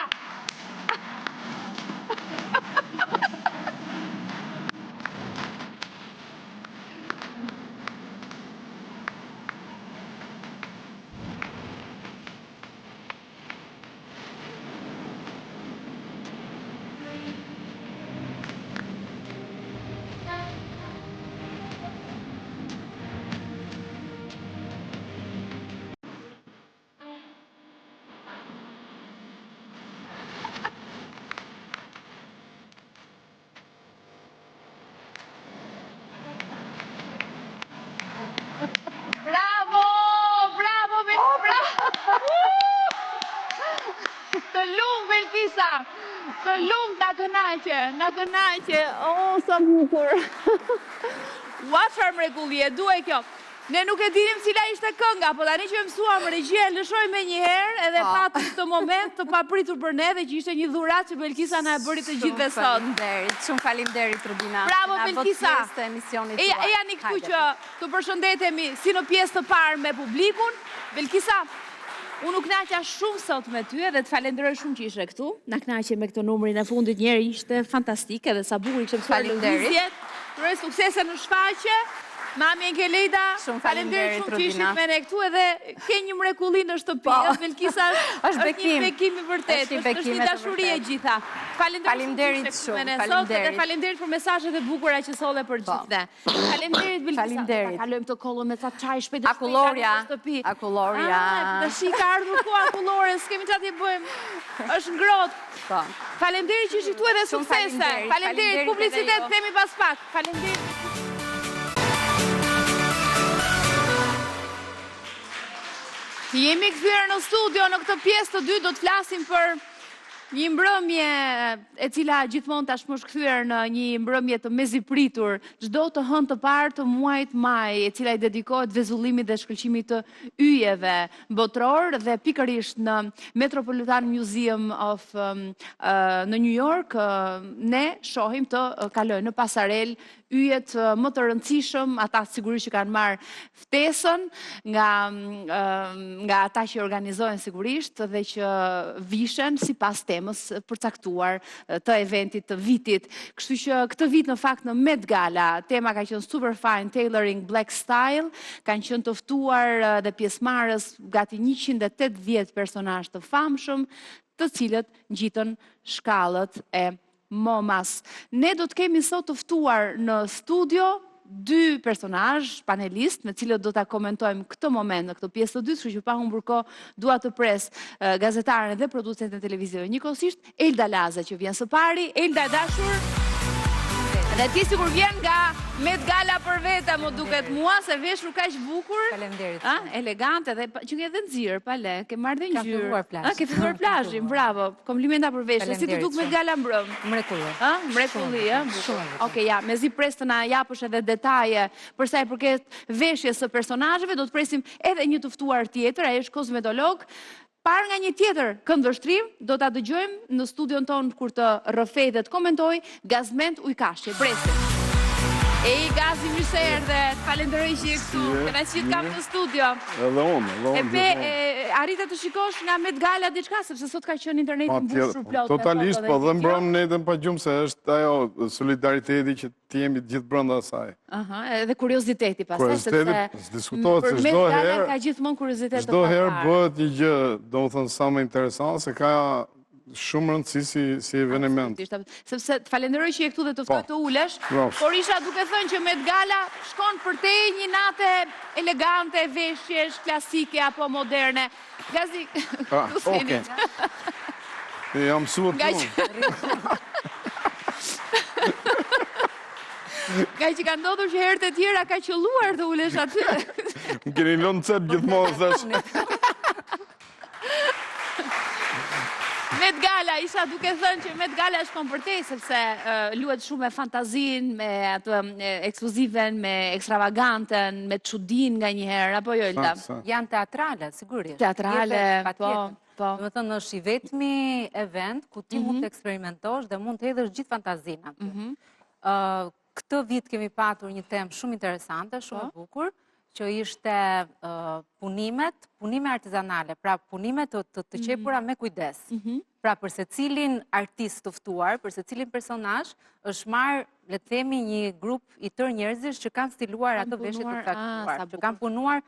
Speaker 1: Të lumë, Belkisa! Të lumë, na kënaqe! O, sa bukur! Ua, çfarë mrekullie, duaj kjo! Ne nuk e dinim cila ishte kënga, po tani që mësuam regjia, lëshoj me një herë edhe patë këtë moment të papritur për ne dhe që ishte një dhurat që Belkisa na e bëri të gjithëve sot.
Speaker 2: Shumë faleminderit Rubina.
Speaker 1: Bravo Belkisa. Eja një këtu që të përshëndetemi si në pjesë të parë me publikun. Belkisa, unë nuk knaqja shumë sot me ty edhe të falenderoj shumë që ishe këtu. Na knaqje me këtë numrin e fundit njeri ishte fantastike dhe sa bukur ishte mësuar lëvizjet. Uroj suksese në shfaqje. Mami Enkelejda, faleminderit shumë që ishit me ne këtu edhe ke një mrekulli në shtëpi. Belkisa është një bekim i vërtet, është një dashuri e gjitha. Faleminderit shumë me ne sot dhe faleminderit për mesazhet e bukura që solle për gjithë. Faleminderit Belkisa. Ta kalojmë të kollën me ca çaj shpejt në shtëpi.
Speaker 2: Akulloria.
Speaker 1: Tash ka ardhur koha akullore, s'kemi çfarë të bëjmë. Është ngrohtë. Faleminderit që ishit këtu edhe suksese. Faleminderit, publicitet themi pas pak. Faleminderit. Jemi kthyer në studio në këtë pjesë të dytë, do të flasim për një mbrëmje e cila gjithmonë tashmë është kthyer në një mbrëmje të mezipritur, çdo të hënë të parë të muajit maj, e cila i dedikohet vezullimit dhe shkëlqimit të yjeve botror dhe pikërisht në Metropolitan Museum në New York ne shohim të kalojnë në pasarel yjet më të rëndësishëm, ata sigurisht që kanë marrë ftesën nga ata që organizojnë sigurisht dhe që vishen sipas temës përcaktuar të eventit të vitit. Kështu që këtë vit në fakt në Met Gala, tema ka qenë Superfine Tailoring Black Style, kanë qenë të ftuar dhe pjesëmarrës gati 180 personazh të famshëm, të cilët ngjitën shkallët e MoMAs. Ne do të kemi sot të ftuar në studio 2 personazh, panelist, me cilët do ta komentojmë këtë moment në këtë pjesë të dytë, kështu që pa humbur kohë, dua të pres gazetaren dhe producenten televizive njëkohësisht, Elda Laza që vjen së pari. Elda e dashur, dhe ti sigur vjen nga Met Gala për vete, më duket mua, se veshur kaq bukur.
Speaker 6: Faleminderit.
Speaker 1: Elegante dhe që ke dhe nxirë, pa le, ke marrë dhe ngjyrë.
Speaker 6: Ka filluar plazh.
Speaker 1: Ke filluar plazhin, bravo. Komplimenta për veshje. Si të duk Met Gala mbrëm?
Speaker 6: Mrekulli.
Speaker 1: Mrekulli,
Speaker 6: Shumë.
Speaker 1: Okej, ja, mezi pres të na japësh edhe detaje për sa i përket veshjes së personazheve, do të presim edhe një të ftuar tjetër, ai është kozmetolog. Par nga një tjetër këndvështrim, do ta dëgjojmë në studion tonë kur të rrëfej dhe të komentoj Gazment Ujkashi. Presim. Ej, Gazi, mirë se erdhe. Falenderoj që je këtu. Kënaqësi të kam në studio.
Speaker 7: Edhe unë.
Speaker 1: Arritet të shikosh nga Met Gala diçka, sepse sot ka qenë interneti mbushur plot.
Speaker 7: Totalisht, po dhe mbrëm netën pa gjumë, se është ajo solidariteti që ti jemi gjithë brenda asaj.
Speaker 1: Edhe kurioziteti pastaj, sepse
Speaker 7: diskutohet se
Speaker 1: Met Gala ka gjithmonë kuriozitet të
Speaker 7: çdo herë bëhet një gjë, domethënë sa më interesante, se ka shumë rëndësi si eveniment.
Speaker 1: Sepse të falenderoj që je këtu dhe të ftoj të ulesh, por isha duke thënë që Met Gala shkon për te një natë elegante, veshjesh, klasike apo moderne. Gazi, ku s'keni?
Speaker 7: Jam mësuar të
Speaker 1: Nga që ka ndodhur që herët e tjera ka qëlluar të ulesh aty.
Speaker 7: Më keni lënë cep gjithmonë, thash.
Speaker 1: Met Gala, isha duke thënë që Met Gala shkon për te, sepse luhet shumë me fantazin, me atë ekskluziven, me ekstravaganten, me çudin nga një herë, apo jo, Elda?
Speaker 6: Janë teatrale, sigurisht.
Speaker 1: Teatrale, po.
Speaker 6: Do të thënë, është i vetmi event ku ti mund të eksperimentosh dhe mund të hedhësh gjithë fantazin aty. Këtë vit kemi patur një temë shumë interesante, shumë e bukur, që ishte punime artizanale, pra punime të qepura me kujdes. Pra për secilin artist të ftuar, për secilin personazh, është marrë, le të themi, një grup i tërë njerëzish që kanë stiluar ato veshje të caktuar, që kanë punuar.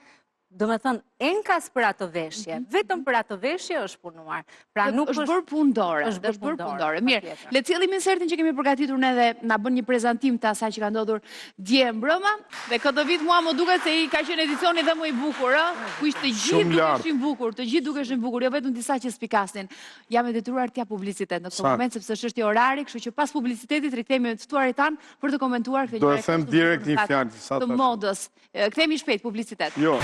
Speaker 6: Do me thënë, enkas për ato veshje, vetëm për ato veshje është punuar. Pra nuk
Speaker 1: është bërë pundore. është bërë pundore. Mirë, le të cillim insertin që kemi përgatitur ne dhe na bën një prezantim të asaj që ka ndodhur dje mbrëma, dhe këtë vit mua më duket se i ka qenë edicioni dhe më i bukur, ku ishte të gjithë dukeshin bukur, të gjithë dukeshin bukur, jo vetëm disa që spikasin. Jam e detyruar t'ja publicitet në këtë moment, sepse është orari, kështu që pas publicitetit rikthehemi me të ftuarit tan për të komentuar këtë
Speaker 7: gjë. Do të them direkt një fjalë
Speaker 1: të modës. Kthehemi shpejt publicitet.
Speaker 7: Jo.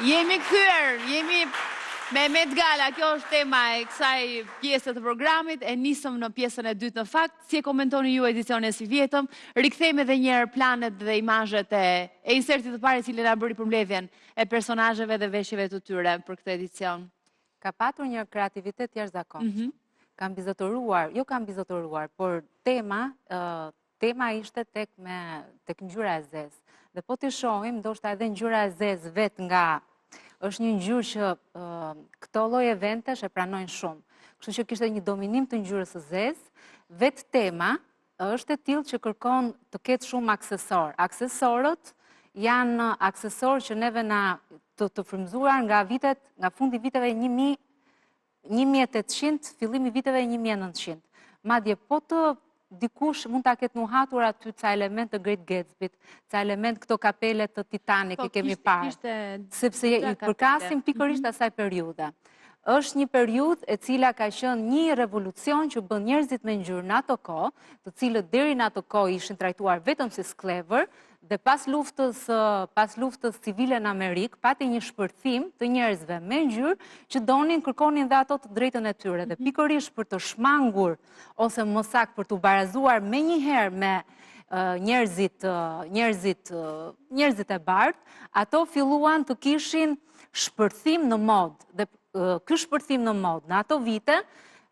Speaker 1: Jemi kthyer, jemi Me Met Gala, kjo është tema e kësaj pjesë të programit, e nisëm në pjesën e dytë në fakt. Si e komentoni ju edicionin si vjetëm, rikthejmë edhe njerë planet dhe imazhet e insertit të parë cili na bëri përmbledhjen e personazheve dhe veshjeve të tyre për këtë edicion.
Speaker 6: Ka patur një kreativitet jashtëzakonshëm. Kam bizotoruar, por tema ishte tek ngjyra e zezë. Dhe po të shohim, ndoshta edhe ngjyra e zezë vetë nga është një ngjyrë që këto lloj eventesh e pranojnë shumë. Kështu që kishte një dominim të ngjyrës së zezë, vetë tema është e tillë që kërkon të ketë shumë aksesor. Aksesorët janë aksesorë që neve na të frymzuar nga fundi viteve 1800, fillimi viteve 1900. Madje po të dikush mund ta ketë nuhatur aty ca element të Great Gatsby, ca element këto kapelet të Titanic i kemi parë. Sepse i përkasim pikërisht asaj periudhe. Është një periudhë e cila ka qenë një revolucion që bën njerëzit me ngjyrë në ato kohë, të cilët deri në ato kohë ishin trajtuar vetëm si sklever, dhe pas luftës civile në Amerikë, pati një shpërthim të njerëzve me ngjyrë që kërkonin dhe ato të drejtën e tyre. Dhe pikërisht për të shmangur, ose më saktë për të barazuar me njëherë me njerëzit e bardhë, ato filluan të kishin shpërthim në modë. Dhe ky shpërthim në modë në ato vite,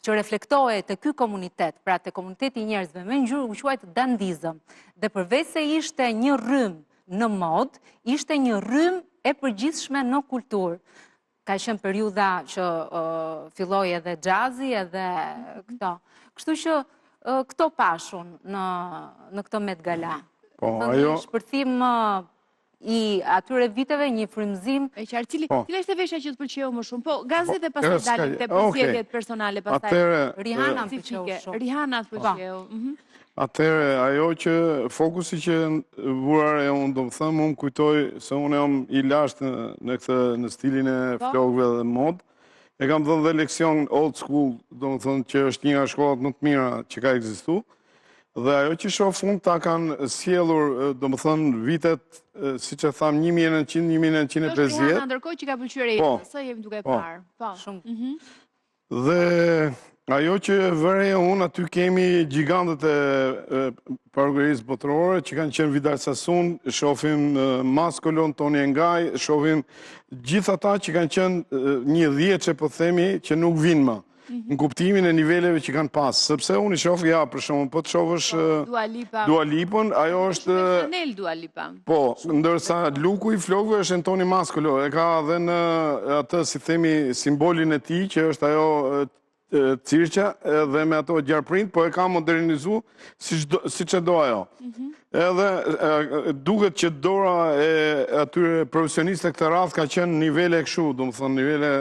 Speaker 6: që reflektohet të ky komunitet, pra të komuniteti i njerëzve me ngjyrë, u quajt dandizëm. Dhe përveç se ishte një rrymë në modë, ishte një rrymë e përgjithshme në kulturë. Ka qenë periudha që filloi edhe xhazi edhe këto. Kështu që këto pashun në këtë Met Gala.
Speaker 7: Po, ajo
Speaker 6: shpërthim i atyre viteve, një frymëzim.
Speaker 1: E qartë, cila ishte veshja që të pëlqeu më shumë? Po, gazet e pastaj dalin te përzgjedhjet personale pastaj.
Speaker 6: Rihanna më pëlqeu shumë.
Speaker 1: Rihanna të pëlqeu.
Speaker 7: Atëre, ajo që fokusi që vurar e unë, do më thëmë, unë kujtoj se unë jam i lashtë në stilin e flokëve dhe mod. E kam dhënë dhe leksion old school, do më thëmë që është një nga shkollat më të mira që ka ekzistu. Dhe ajo që shoh fund ta kanë sjellur, do më thënë, vitet, si që thamë, 1900-1950.
Speaker 1: Është Rihanna, ndërkohë që ka pëlqyer jetës, sa jemi duke parë. Po,
Speaker 6: shumë.
Speaker 7: Dhe ajo që vëre unë, aty kemi gjigantët e parkurisë botërore, që kanë qenë Vidal Sassoon, shohim Maskolon, Toni Engaj, shohim gjithë ata që kanë qenë një 10 që po themi që nuk vinë më. Në kuptimin e niveleve që kanë pas, sepse unë i shofë, për shumë, po të shofësh Dua Lipën, ajo është...
Speaker 1: Chanel Dua Lipa.
Speaker 7: Po, ndërsa luku i flokëve është Antoni Maskolo, e ka dhe në atë, si themi, simbolin e ti, që është ajo cirqa dhe me ato gjarprint, po e ka modernizu si që do ajo. Edhe duket që dora e atyre profesioniste këtë radhë ka qenë nivele këshu, do më thënë nivele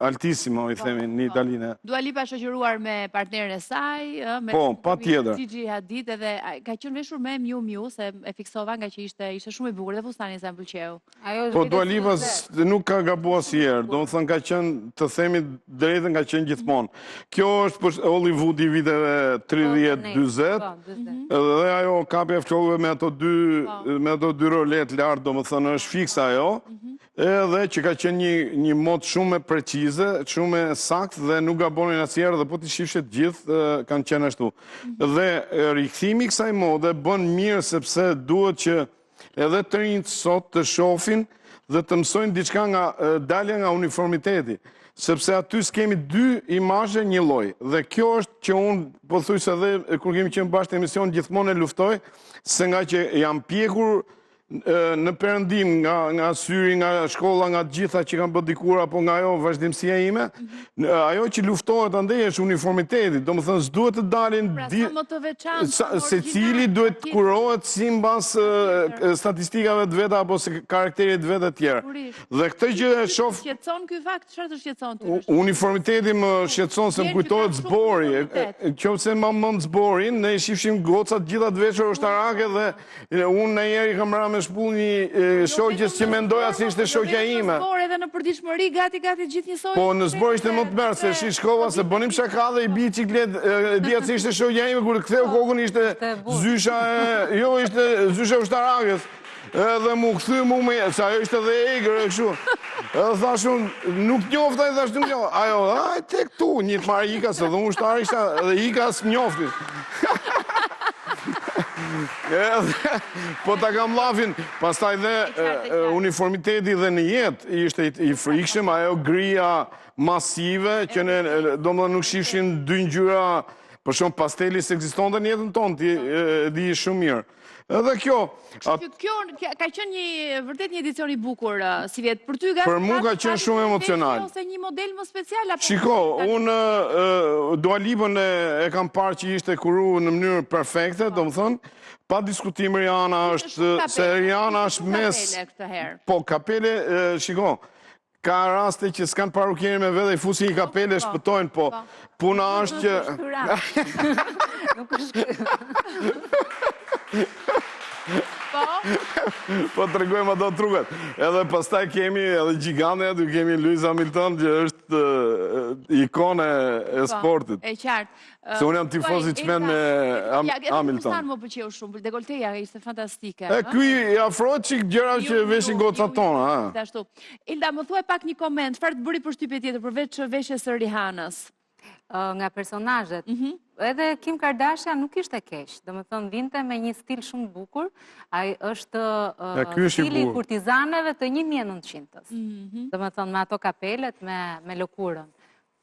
Speaker 7: altissimo, i themi, në Italinë.
Speaker 1: Dua Lipa shoqëruar me partnerin e saj,
Speaker 7: po, pa tjetër.
Speaker 1: Gigi Hadid, edhe ka qenë veshur me Miu Miu, se e fiksova nga që ishte shumë i bukur dhe fustani sa më pëlqeu.
Speaker 7: Po Dua Lipa nuk ka gabuar asnjëherë, do të thënë ka qenë, të themi drejtën, ka qenë gjithmonë. Kjo është për Hollywood i viteve 30-40, dhe ajo kapja e flokëve me ato dy rolet lart, do të thënë është fiksa ajo. Edhe që ka qenë një mod shumë e precize, shumë e sakt dhe nuk gabonin asnjëherë dhe po t'i shifshet gjithë kanë qenë ashtu. Dhe rikthimi i kësaj mode bën mirë sepse duhet që edhe të rinjt sot të shohin dhe të mësojnë diçka nga dalja nga uniformiteti. Sepse aty s'kemi dy imazhe një lloj. Dhe kjo është që unë po thuj se edhe kur kemi qenë bashkë në emision gjithmonë e luftoj, se nga që jam pjekur në perëndim nga syri, nga shkolla, nga gjitha që kanë bërë dikur, apo nga ajo vazhdimësia ime, ajo që luftohet andej është uniformiteti. Do më thënë, s'duhet të dalin... Se cili duhet kurohet si mbas statistikave të veta, apo se karakterit veta tjera. Dhe këtë gjë e shof...
Speaker 1: Shqetson ky fakt, çfarë të shqetson ty?
Speaker 7: Uniformiteti më shqetson se më kujtohet zbori. Qofse më mend zborin, ne shifshim gocat gjitha të veshur ushtarake dhe unë në jeri kam ra me shpull një shoqës që mendoja si ishte shoqja ime.
Speaker 1: Në zbor edhe në përditshmëri gati gjithë njësoj.
Speaker 7: Po në zbor ishte më të mërë, se shi shkova se bënim shaka dhe i bi ciklet, dhja si ishte shoqja ime, kur ktheu kokën ishte zysha, jo ishte zysha ushtarakës. Edhe mu këthy mu me, që ajo ishte dhe egrë e kështu. Edhe thashun, nuk njofta i thash nuk njofta. Ajo, aj, te këtu, një të marë Ika, se dhe unë shtarë ishta, edhe Ika s'mjofti. Po ta kam lafin, pastaj dhe uniformiteti dhe në jetë ishte i frikshëm, ajo grija masive, që ne do më nuk shifshin dy ngjyra, për shumë pasteli se eksiston dhe në jetën tonë, ti di shumë mirë. Edhe kjo...
Speaker 1: Kjo ka qenë vërtet një edicion i bukur, si vjetë, për ty ga...
Speaker 7: Për mu ka qenë shumë emocional.
Speaker 1: Ose një model më special?
Speaker 7: Shiko, unë Dua Lipën e kam parë që ishte kuru në mënyrë perfekte, do më thënë, pa diskutim Rihanna është, se Rihanna është mes... Po, kapele, shiko, ka raste që s'kan parukjeri me vedhe i fusi i kapele, shpëtojnë, po puna është që...
Speaker 6: Nuk është...
Speaker 7: Po të regojmë ato truket. Edhe pastaj kemi edhe gjigane, edhe kemi Lewis Hamilton, që është ikone e sportit.
Speaker 1: E qartë.
Speaker 7: Se unë jam tifoz i qmen me Hamilton.
Speaker 1: Edhe më pëlqeu shumë, dekolteja ishte fantastike.
Speaker 7: Ky i afrohet qik gjëra që veshin goca tona.
Speaker 1: Ilda, më thuaj pak një koment, çfarë të bëri përshtypje tjetër, përveç veshjes së Rihanës?
Speaker 6: Nga personazhet. Edhe Kim Kardashian nuk ishte keq. Do me thënë, vinte me një stil shumë bukur. Ai është stili kurtizaneve të 1900-ës. Do me thënë, me ato kapelet, me lëkurën.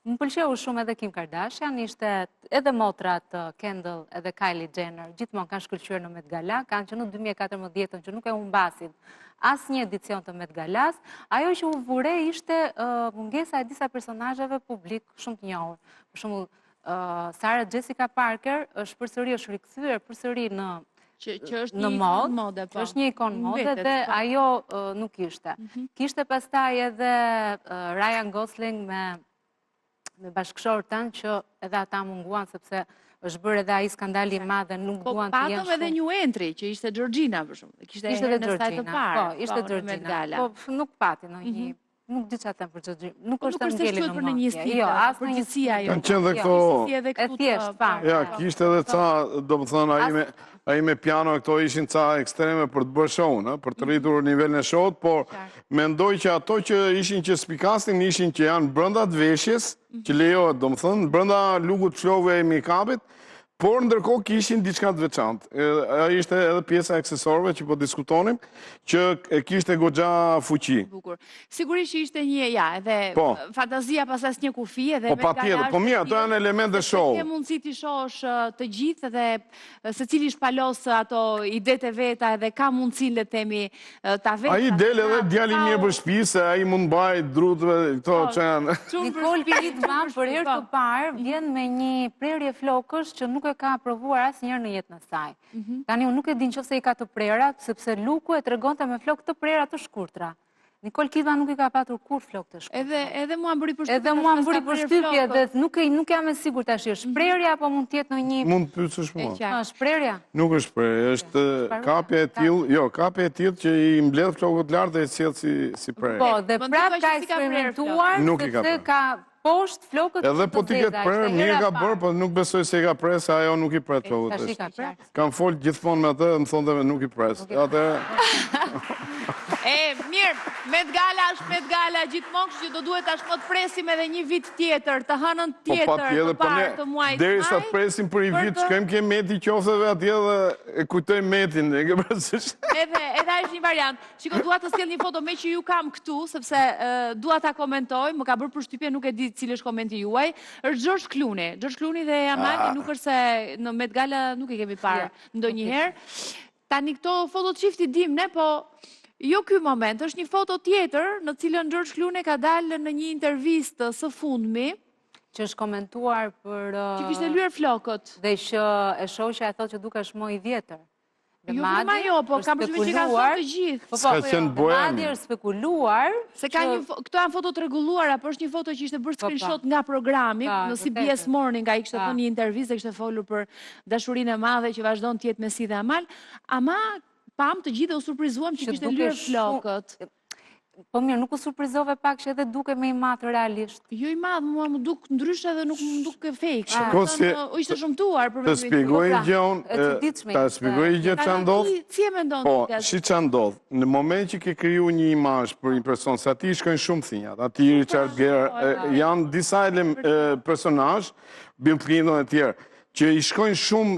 Speaker 6: Më pëlqeu shumë edhe Kim Kardashian, ishte edhe motrat Kendall edhe Kylie Jenner, gjithmonë kanë shkëlqyer në Met Gala, kanë qenë në 2014 që nuk e humbasin asnjë edicion të Met Galas. Ajo që u vure ishte mungesa e disa personazheve publik shumë të njohur. Për shembull, Sarah Jessica Parker është përsëri rikthyer përsëri në modë, është një ikonë mode dhe ajo nuk ishte. Kishte pastaj edhe Ryan Gosling me bashkëshorë tanë që edhe ata munguan sepse është bërë edhe ai skandali i madh dhe nuk duan të jenë.
Speaker 1: Po patëm edhe një entry që ishte Georgina për shembull.
Speaker 6: Ishte edhe Georgina. Po, ishte Georgina. Po nuk pati ndonjë. Nuk di çfarë them për Georgina. Nuk është të ngeli në mendje. Jo, as
Speaker 1: përgjithësia ajo.
Speaker 7: Kanë qenë dhe këto.
Speaker 6: E thjesht, pa.
Speaker 7: Ja, kishte edhe ca, domethënë ai me piano këto ishin ca ekstreme për të bërë show-n, për të rritur nivelin e show-t, por mendoj që ato që ishin që spikasin ishin që janë brenda të veshjes, që lejohet, domethënë, brenda lukut show-ve e make-upit, por ndërkohë kishin diçka të veçantë. Ai ishte edhe pjesa e aksesorëve që po diskutonim, që kishte goxha fuqi.
Speaker 1: Sigurisht që ishte një edhe fantazia pas asnjë kufi edhe
Speaker 7: po patjetër, po mirë, ato janë elemente show.
Speaker 1: Ke mundësi ti shohësh të gjithë dhe secili shpalos ato idetë veta edhe ka mundësi le të themi ta vetë.
Speaker 7: Ai del edhe djali mirë për shtëpi se ai mund mbaj drutëve këto që janë.
Speaker 6: Nikol Kidman për herë të parë vjen me një prerje flokësh që nuk e ka provuar asnjëherë në jetën e saj. Tani unë nuk e di nëse i ka të prera, sepse luku e tregonte me flokë të prera të shkurtra. Nikol Kidman nuk i ka patur kur flokë të shkurtra.
Speaker 1: Edhe mua më bëri përshtypje.
Speaker 6: Edhe mua më bëri përshtypje dhe nuk jam e sigurt tash është shprerja apo mund të jetë në një.
Speaker 7: Mund të pyesësh mua.
Speaker 6: Është shprerja?
Speaker 7: Nuk është shprerje, është kapja e tillë, jo, kapja e tillë që i mbledh flokët lart dhe i sjell si prerje.
Speaker 6: Po, dhe prapë ka eksperimentuar sepse ka poshtë flokët
Speaker 7: edhe po ti ketë prerë, mirë ka bërë, po nuk besoj se i ka prerë, se ajo nuk i pret flokët. Kam folë gjithmonë me atë dhe më thonë dhe nuk i pres.
Speaker 1: Mirë, Met Gala është Met Gala gjithmonë, që do duhet ashtë më të presim edhe një vit tjetër, të hënën tjetër, të parë të muajt maj.
Speaker 7: Deri sa të presim për një vit, shkojmë ke meti qofëve atje dhe e kujtojmë metin.
Speaker 1: Edhe është një variant. Shiko, dua të sjell një foto me që ju kam këtu, sepse dua ta komentoj, më ka bërë përshtypje, nuk e di cili është komenti juaj, është George Clooney. George Clooney dhe Amali nuk është se në Met Gala nuk e kemi parë ndonjëherë. Tani këto foto të çiftit dim ne, po jo ky moment, është një foto tjetër në cilën George Clooney ka dalë në një intervistë së fundmi,
Speaker 6: që është komentuar për
Speaker 1: që kishte lyer flokët
Speaker 6: dhe që e shoqja e thotë që dukesh më i vjetër.
Speaker 1: Jo, po kam përshtypjen që ka thënë të gjithë.
Speaker 7: Ska qenë bohemi.
Speaker 6: Madje është spekuluar
Speaker 1: se ka një këto janë foto të rregulluara, por është një foto që ishte bërë screenshot nga programi në CBS Morning, ai kishte thënë një intervistë, kishte folur për dashurinë e madhe që vazhdon të jetë me Si dhe Amal, ama pam të gjithë u surprizuam që kishte lyer flokët.
Speaker 6: Po mirë, nuk u surprizove pak që edhe duke me i matë realisht?
Speaker 1: Jo i madh, mua më duk ndryshe dhe nuk më duk fake.
Speaker 7: Shiko si...
Speaker 1: Ishte shumëtuar për
Speaker 7: Të spjegoj gjën, ta spjegoj gjë që ndodh.
Speaker 1: Si e mendon
Speaker 7: Po,
Speaker 1: ti?
Speaker 7: shi që ndodh. Në moment që ke kriju një imazh për një person, se ati shkojnë shumë thinjat, ati Richard Gere, janë disa personazh, Bill Clinton e tjerë, që i shkojnë shumë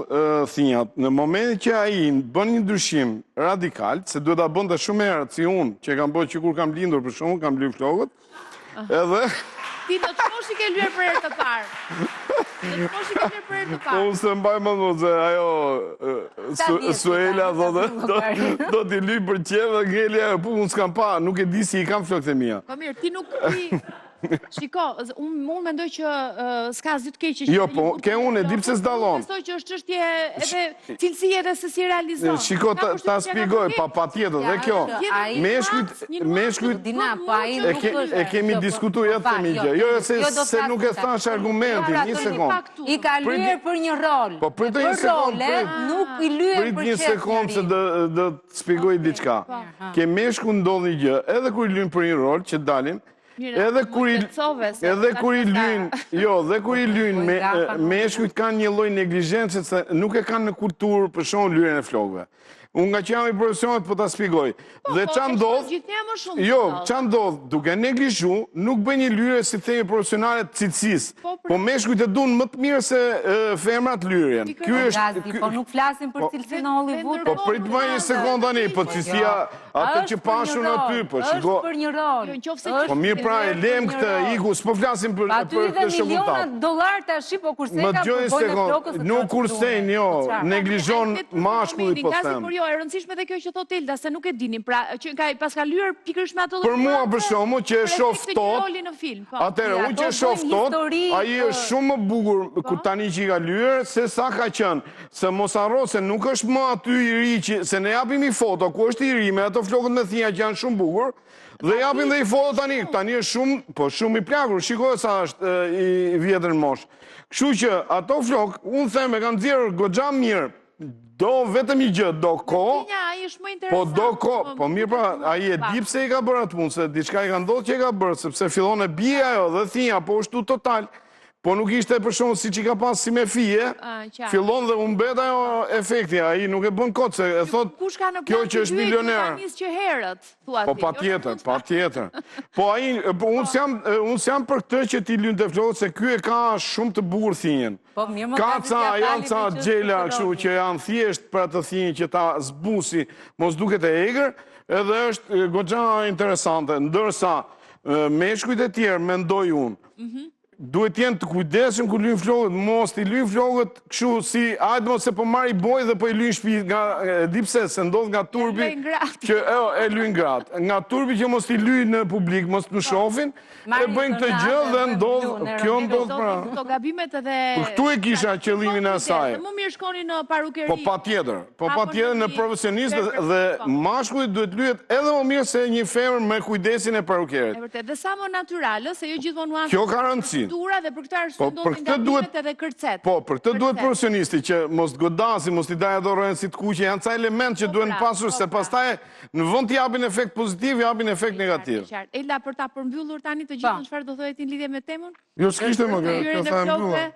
Speaker 7: thinjat. Në moment që ai bën një ndryshim radikal, se duhet ta bënte shumë herët si unë, që kam bërë që kur kam lindur për shkakun, kam lyer flokët, edhe
Speaker 1: Ti do të mosh i ke lyer për herë të parë. Do të mosh i ke lyer për herë të parë.
Speaker 7: unë se mbaj më se ajo Suela thotë do t'i lyj për qeve dhe ngelja, po unë s'kam pa, nuk e di si i kam flokët e mia.
Speaker 1: Po mirë, ti nuk ti... Shiko, unë mendoj që s'ka asgjë të keqe.
Speaker 7: Jo, po, ke unë e di pse s'dallon.
Speaker 1: Besoj që është çështje edhe cilësie edhe se si realizon.
Speaker 7: Shiko, ta spjegoj, patjetër, dhe kjo. Meshkujt
Speaker 6: Dina, po ai nuk është.
Speaker 7: e kemi diskutuar jetë të migje. Jo, se nuk e thash argumentin, një sekund.
Speaker 6: I ka lyer për një rol.
Speaker 7: Po, pritë një sekund,
Speaker 6: nuk i lyer për
Speaker 7: pritë një sekund se dhe të spjegoj diçka. Ke meshku ndodh një gjë, edhe kur i lyn për një rol që dalin, edhe kur i lyn, jo, dhe kur i lyn meshkujt kanë një lloj neglizhence se nuk e kanë në kulturë për shkak lyerjen e flokëve. Unë nga që jam i profesionit po ta spjegoj. Dhe ç'a ndodh? Jo, ç'a ndodh? Duke neglizhu, nuk bën një lyerje si themi profesionale të cilësisë. Po meshkujt e duan më të mirë se femrat lyerjen. Ky është,
Speaker 6: po nuk flasim për cilësinë e Hollywood.
Speaker 7: Po prit më një sekondë tani, po cilësia atë që pashun aty, po shiko.
Speaker 6: Është për një rol.
Speaker 7: Po mirë pra, e lem këtë iku, s'po flasim për këtë
Speaker 6: shëmbulltat. $1 tash, po kurse ka
Speaker 7: më dëgjoj sekond, nuk kursejnë, jo, neglizhon mashkulli po them.
Speaker 1: E rëndësishme dhe kjo që thot Elda, se nuk e dinin, pra, që pas ka lyer pikërisht me ato
Speaker 7: për mua për shkakun që e shoh ftohtë. Atëherë, unë që e shoh ftohtë, ai është shumë më bukur ku tani që i ka lyer se sa ka qenë. Se mos harro se nuk është më aty i ri që se ne japim i foto ku është i ri me ato flokët me thinja që janë shumë bukur. Dhe japim dhe i foto tani është shumë, po shumë i plakur, shikoj sa është i vjetër mosh. Kështu që ato flok, unë them e kam nxjerrë goxha mirë. Do vetëm një gjë, do ko, po do ko, po mirë pra, ai e di pse i ka bërë atë punë, se diçka i ka ndodhur që i ka bërë, sepse fillon e bie ajo dhe thinja, po është tu total. Po nuk ishte për shumë si që ka pas si me fije, fillon dhe unë bet ajo efekti, ai nuk e bën kot, se e thot, kjo që është milioner. Po patjetër. Po ai, unë s'jam për këtë që ti lyn të flokët, se ky e ka shumë të bukur thinjen. Ka janë ca gjela kështu që janë thjesht për atë thinjë që ta zbusi, mos duket e egër, edhe është goxha interesante, ndërsa meshkujt e tjerë, mendoj unë, duhet jenë të kujdesim ku lyn flokët, mos t'i lyn flokët kështu si, ajtë mos se po marr i boj dhe po i lyn shtëpi, di pse se ndodh nga turbi që e lyn gratë. Nga turbi që mos t'i lyn në publik, mos të shohin, e bëjnë këtë gjë dhe ndodh, kjo ndodh pra.
Speaker 1: Këto gabimet edhe...
Speaker 7: Këtu e kisha qëllimin e asaj.
Speaker 1: Më mirë shkoni në parukeri.
Speaker 7: Po patjetër në profesionist dhe mashkulli duhet lyhet edhe më mirë se një femër me kujdesin e parukerit.
Speaker 1: E vërtet, dhe sa më natyrale, se jo gjithmonë nuancat.
Speaker 7: Kjo ka rëndësi.
Speaker 1: Dhe për këtë arsye ndodhin gabimet edhe kërcet.
Speaker 7: Po, për këtë duhet profesionisti që mos të godasi, mos t'i daj ato rrën si të kuqe, janë ca element që duhen pasur se pastaj në vend të japin efekt pozitiv, japin efekt negativ.
Speaker 1: Elda, për ta përmbyllur tani të gjithën çfarë do thotë ti në lidhje me temën?
Speaker 7: Jo, s'kishte më kjo tha mbyllur.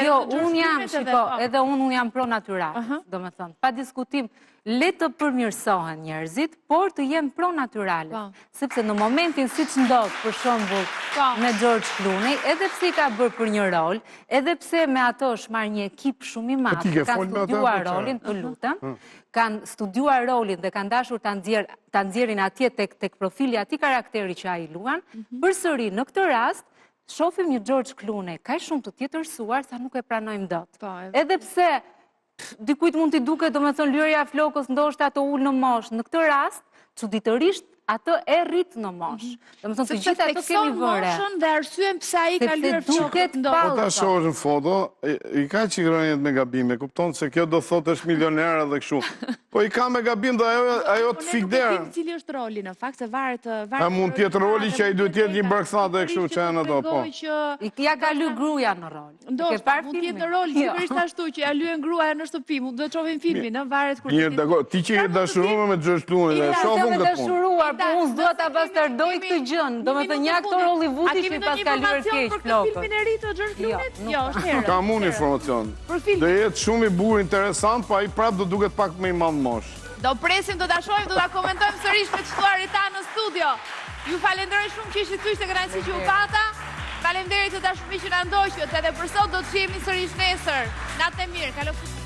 Speaker 6: Jo, unë jam, shiko, edhe unë jam pro natyral, domethënë, pa diskutim. Le të përmirësohen njerëzit, por të jem pro naturale. Sepse në momentin si që ndodhë, për shembull me George Clooney, edhe pse i ka bërë për një rol, edhe pse me ato është marrë një ekip shumë i madh, kanë studiuar rolin, të lutem, kanë studiuar rolin dhe kanë dashur ta nxjerrin atje tek profili atij karakteri që ai luan, përsëri në këtë rast shohim një George Clooney kaq shumë të tjetërsuar sa nuk e pranojmë dot. Edhe pse dikujt mund t'i duket, do me thonë, lyerja flokës ndoshta ato ul në mosh. Në këtë rast, çuditërisht atë e rrit në mosh. Do me thonë, të gjitha ato kemi vëre.
Speaker 1: Dhe arsyen pse ai ka lyer flokët
Speaker 7: Po ta shohësh në foto, i ka qikronjet me gabime, kupton se kjo do thotë është milioner edhe kështu. Po i ka me gabim dhe ajo të fikderë.
Speaker 1: Ne cili është roli në fakt se varet.
Speaker 7: A mund të jetë roli që ai duhet të jetë një bërkthatë e kështu që janë ato, po.
Speaker 6: Ja ka lyer gruaja në rol.
Speaker 1: Ndoshta mund të jetë në rol sigurisht ashtu që ja lyen gruaja në shtëpi, mund të shohim filmin, varet kur.
Speaker 7: Mirë, dakor, ti që je dashuruar me George Clooney, shohim këtë punë.
Speaker 6: unë s'dua ta bastardoj këtë gjën. Do me të një aktor Hollywoodi që i pas kaluar keq
Speaker 1: për
Speaker 6: flokët.
Speaker 1: filmin e ri të George Clooney? Jo, është herë.
Speaker 7: Kam unë informacion.
Speaker 1: Për film.
Speaker 7: Do jetë shumë i bukur interesant, pa i prap do duket pak me i madh mosh.
Speaker 1: Do presim, do ta shohim, do ta komentojmë sërish me të ftuarit ta në studio. Ju falenderoj shumë që ishit kyç të kënaqësi që u pata. Faleminderit të dashur miq që na ndoqët, edhe për sot do të jemi sërish nesër. Natë e mirë, kalo